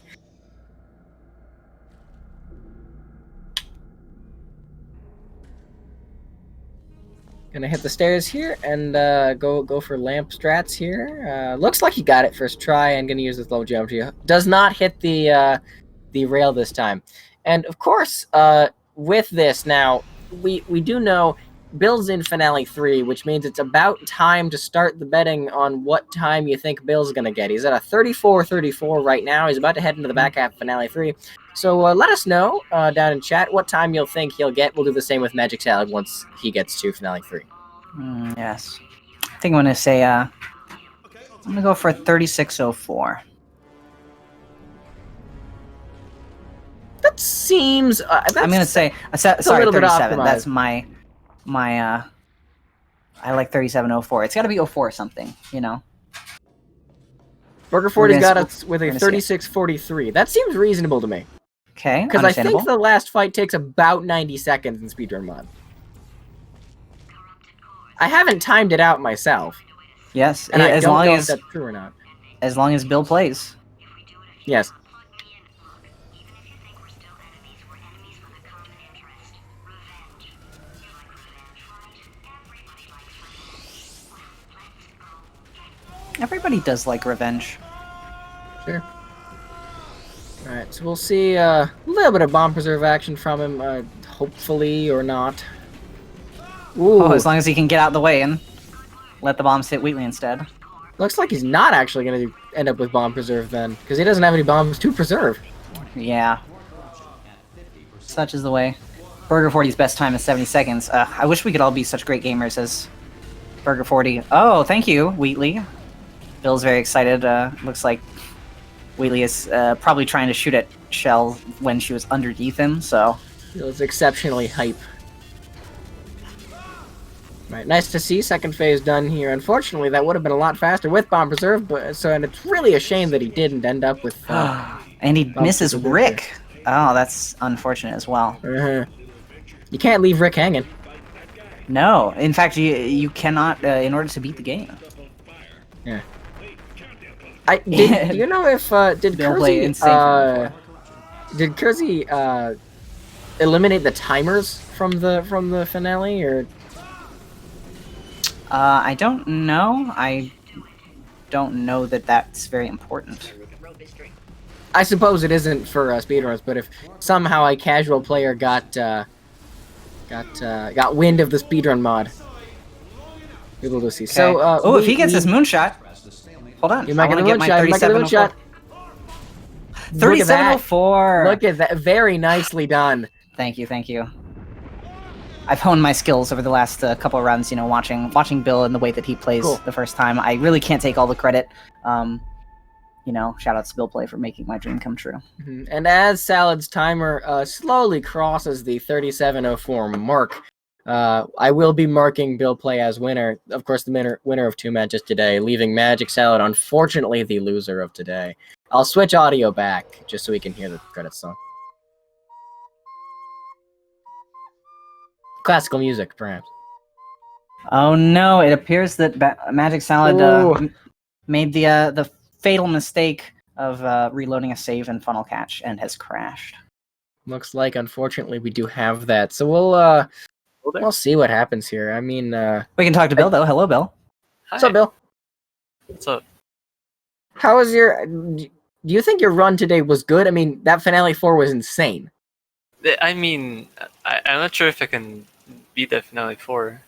Gonna hit the stairs here and go for lamp strats here. Looks like he got it first try and gonna use this low geometry. Does not hit the rail this time. And of course, with this now, we do know Bill's in Finale 3, which means it's about time to start the betting on what time you think Bill's gonna get. He's at a 34-34 right now. He's about to head into the back half of Finale 3. So let us know down in chat what time you'll think he'll get. We'll do the same with MagicSalad once he gets to Finale 3. Yes. I think I'm going to say, I'm going to go for 3604. That seems... I'm going to say, sorry, a little bit 37. optimized. That's my, I like 3704. It's got to be 04 something, you know? Burger 40's got us we're with a gonna see it. 36-43. That seems reasonable to me. Okay, Because I understandable. think the last fight takes about 90 seconds in Speedrun Mod. I haven't timed it out myself, Yes, and I as don't long know as if that's true or not. Bill plays. Yes. Even if you think we're still enemies, we're enemies with a common interest. Revenge. You like revenge, right? Everybody likes revenge. Well, let's go get Everybody does like revenge. Sure. Alright, so we'll see a little bit of bomb preserve action from him, hopefully or not. Ooh, Oh, as long as he can get out of the way and let the bombs hit Wheatley instead. looks like he's not actually going to end up with bomb preserve then, because he doesn't have any bombs to preserve. Yeah. Such is the way. Burger 40's best time is 70 seconds. I wish we could all be such great gamers as Burger 40. Oh, thank you, Wheatley. Bill's very excited. Looks like Wheatley is probably trying to shoot at Shell when she was underneath him, so... It was exceptionally hype. Right, nice to see second phase done here. Unfortunately, that would have been a lot faster with bomb preserve, but and it's really a shame that he didn't end up with. And he misses preserve Rick. Oh, that's unfortunate as well. You can't leave Rick hanging. No, in fact, you cannot in order to beat the game. Yeah. Do you know if did They'll play insane Kersey eliminate the timers from the finale, or? I don't know. I don't know that that's very important. I suppose it isn't for speedrunners, but if somehow a casual player got wind of the speedrun mod, we'll go see. Okay. So, if he gets this moonshot, hold on. You might I get want the to get my moonshot. You might get the moonshot. 3704. Look at that! Very nicely done. Thank you, thank you. I've honed my skills over the last couple of runs, you know, watching Bill and the way that he plays the first time. I really can't take all the credit. You know, shout out to Bill Play for making my dream come true. And as Salad's timer slowly crosses the 3704 mark, I will be marking Bill Play as winner. Of course, the winner of two matches today, leaving MagicSalad, unfortunately, the loser of today. I'll switch audio back just so we can hear the credits song. Classical music, perhaps. Oh no! It appears that MagicSalad made the fatal mistake of reloading a save in Funnel Catch and has crashed. Looks like, unfortunately, we do have that. So we'll see what happens here. I mean, we can talk to Bill though. Hello, Bill. What's up, Bill? What's up? How was your? Do you think your run today was good? I mean, that Finale 4 was insane. I mean, I'm not sure if I can beat that Finale 4.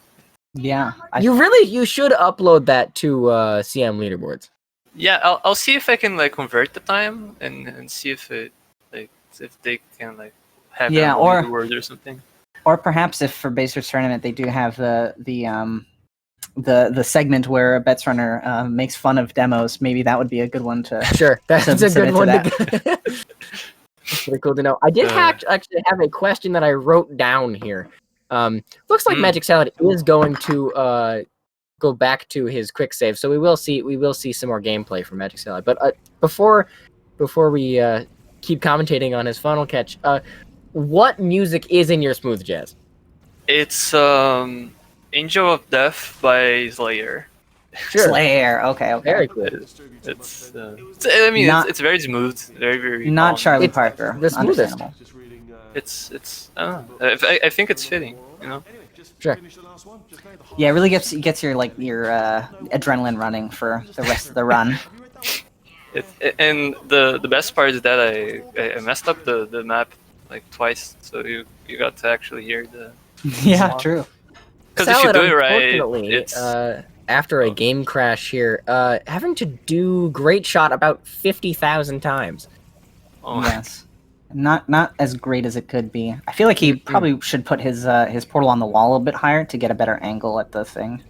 Yeah. You should upload that to CM leaderboards. Yeah, I'll see if I can like convert the time and see if it if they can like have it on the leaderboard or something. Or perhaps if for Baser's tournament they do have the segment where a bets runner makes fun of demos, maybe that would be a good one to. Sure, that's a good one. That's pretty cool to know. I did actually have a question that I wrote down here. Looks like MagicSalad is going to go back to his quick save, so we will see some more gameplay from MagicSalad. But before we keep commentating on his Funnel Catch, what music is in your smooth jazz? It's Angel of Death by Slayer. Sure. Slayer. Okay. Very cool. It's I mean, it's very smooth, very not calm. Charlie Parker. The smoothest. Understandable. It's I don't know. I think it's fitting, you know. just Sure. finish the last one. Just now, the Yeah, it really gets your adrenaline running for the rest of the run. Have you read that one? And the best part is that I messed up the map like twice, so you got to actually hear the. Yeah, true. Because if you Salad, do it right, unfortunately, it's after a game crash here, having to do Great Shot about 50,000 times. oh, Yes. Not as great as it could be. I feel like he probably should put his portal on the wall a bit higher to get a better angle at the thing.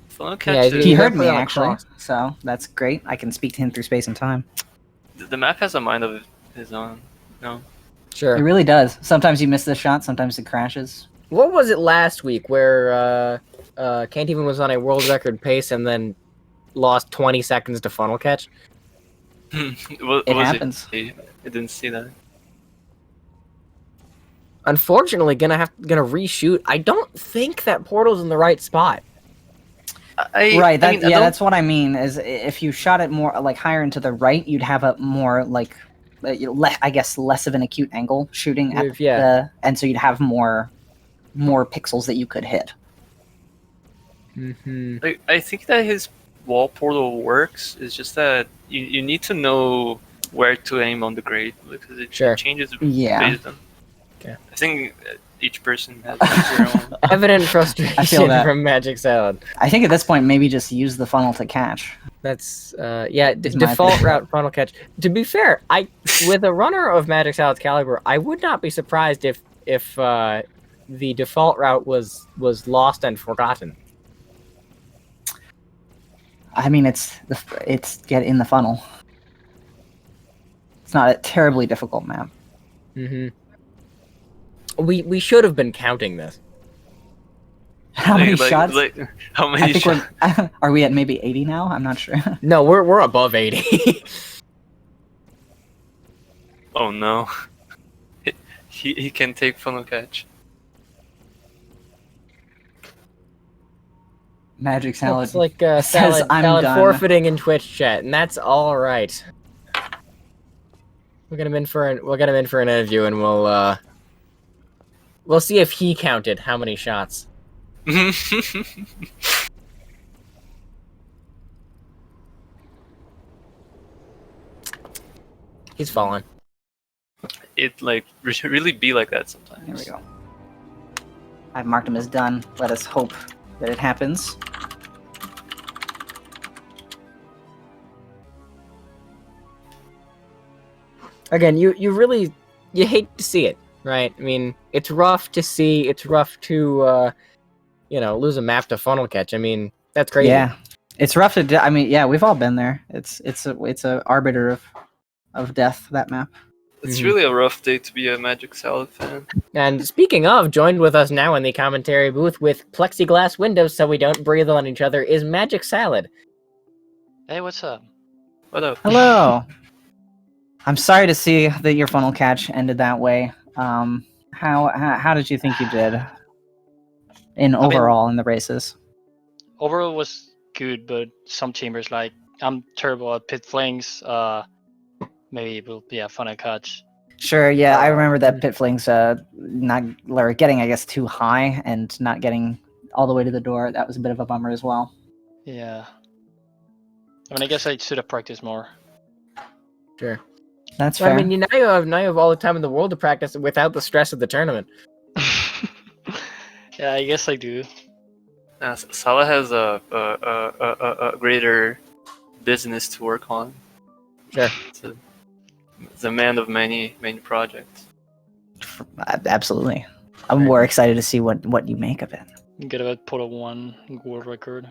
Funnel Yeah, Catch He is- heard put me it on a actually, cross. so that's great. I can speak to him through space and time. the map has a mind of his own. No. Sure. It really does. Sometimes you miss the shot, sometimes it crashes. What was it last week where Can't Even was on a world record pace and then lost 20 seconds to funnel catch? What It was happens. I didn't see that. Unfortunately, gonna reshoot. I don't think that portal's in the right spot. Right. I mean, I don't- That's what I mean. Is if you shot it more like higher into the right, you'd have a more like, I guess less of an acute angle shooting at Yeah. and so you'd have more pixels that you could hit. Mm-hmm. I think that his wall portal works. It's just that you need to know where to aim on the grade because it Sure. changes Yeah. based on. Okay. I think each person has their own. Evident frustration I feel that. from Magic Salad. I think at this point maybe just use the funnel to catch. That's Is my default opinion. route funnel catch. To be fair, with a runner of Magic Salad's caliber, I would not be surprised if the default route was lost and forgotten. I mean, it's get in the funnel. It's not a terribly difficult map. Mm-hmm. We should have been counting this. How many shots? How I many think shots? are we at maybe 80 now? I'm not sure. No, we're above 80. Oh no. He can take funnel catch. Magic Salad. It's like says salad, I'm salad done. forfeiting in Twitch chat, and that's all right. We'll get him in for an interview, and we'll see if he counted how many shots. He's fallen. It like should really be like that sometimes. There we go. I've marked him as done. Let us hope that it happens. Again, you really hate to see it, right? I mean, it's rough to see. It's rough to lose a map to funnel catch. I mean, that's crazy. Yeah, it's rough to. I mean, yeah, we've all been there. It's a arbiter of death. That map. It's Mhm. really a rough day to be a Magic Salad fan. And speaking of, joined with us now in the commentary booth with plexiglass windows so we don't breathe on each other is Magic Salad. Hey, what's up? What up? Hello. I'm sorry to see that your funnel catch ended that way. How did you think you did in overall in the races? Overall was good, but some chambers like I'm terrible at pit flings. Maybe it will be a funnel catch. Sure, yeah, I remember that pit flings not or getting, I guess, too high and not getting all the way to the door. That was a bit of a bummer as well. Yeah. I mean, I guess I should have practiced more. Sure. That's So, fair. I mean, now you have all the time in the world to practice without the stress of the tournament. Yeah, I guess I do. Salah has a greater business to work on. Sure. It's a man of many projects. Absolutely. I'm more excited to see what you make of it. Get about Portal 1 world record.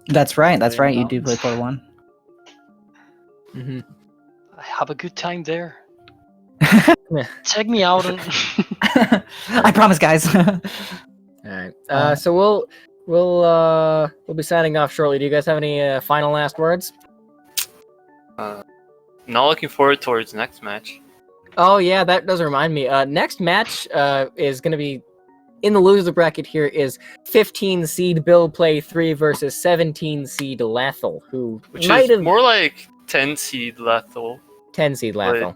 That's right. That's Very right. You well. do play Portal 1. Mm-hmm. I have a good time there. Check me out on. I promise, guys. All right. So we'll be signing off shortly. Do you guys have any final last words? Not looking forward towards next match. Oh yeah, that does remind me. Next match is going to be in the loser bracket. Here is 15 seed Bill Play 3 versus 17 seed Lethal, who Which might is have more like 10 seed Lethal. 10 seed Lethal.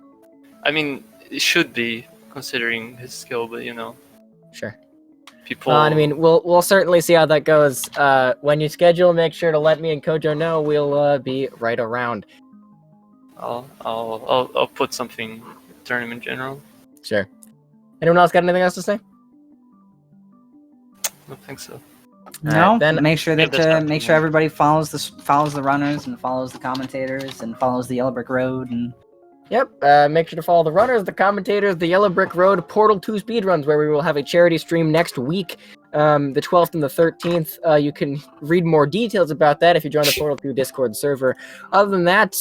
I mean, it should be considering his skill, but Sure. People. I mean, we'll certainly see how that goes. When you schedule, make sure to let me and Kojo know. We'll be right around. I'll put something tournament general. Sure. Anyone else got anything else to say? I don't think so. No, then make sure give this that up make to sure me. everybody follows the runners and follows the commentators and follows the Yellow Brick Road and Yep, make sure to follow the runners, the commentators, the Yellow Brick Road, Portal 2 speedruns, where we will have a charity stream next week, the 12th and the 13th. You can read more details about that if you join the Portal 2 Discord server. Other than that,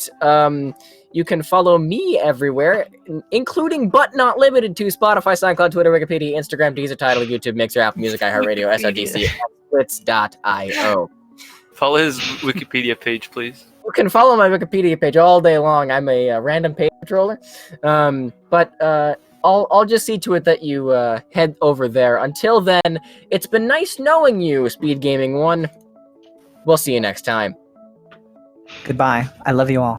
you can follow me everywhere, including but not limited to Spotify, SoundCloud, Twitter, Wikipedia, Instagram, Deezer, Tidal, YouTube, Mixer, Apple Music, iHeartRadio, SRDC, Splits.io. Follow his Wikipedia page, please. You can follow my Wikipedia page all day long. I'm a random page controller. I'll just see to it that you head over there. Until then, it's been nice knowing you, Speed Gaming 1. We'll see you next time. goodbye. I love you all.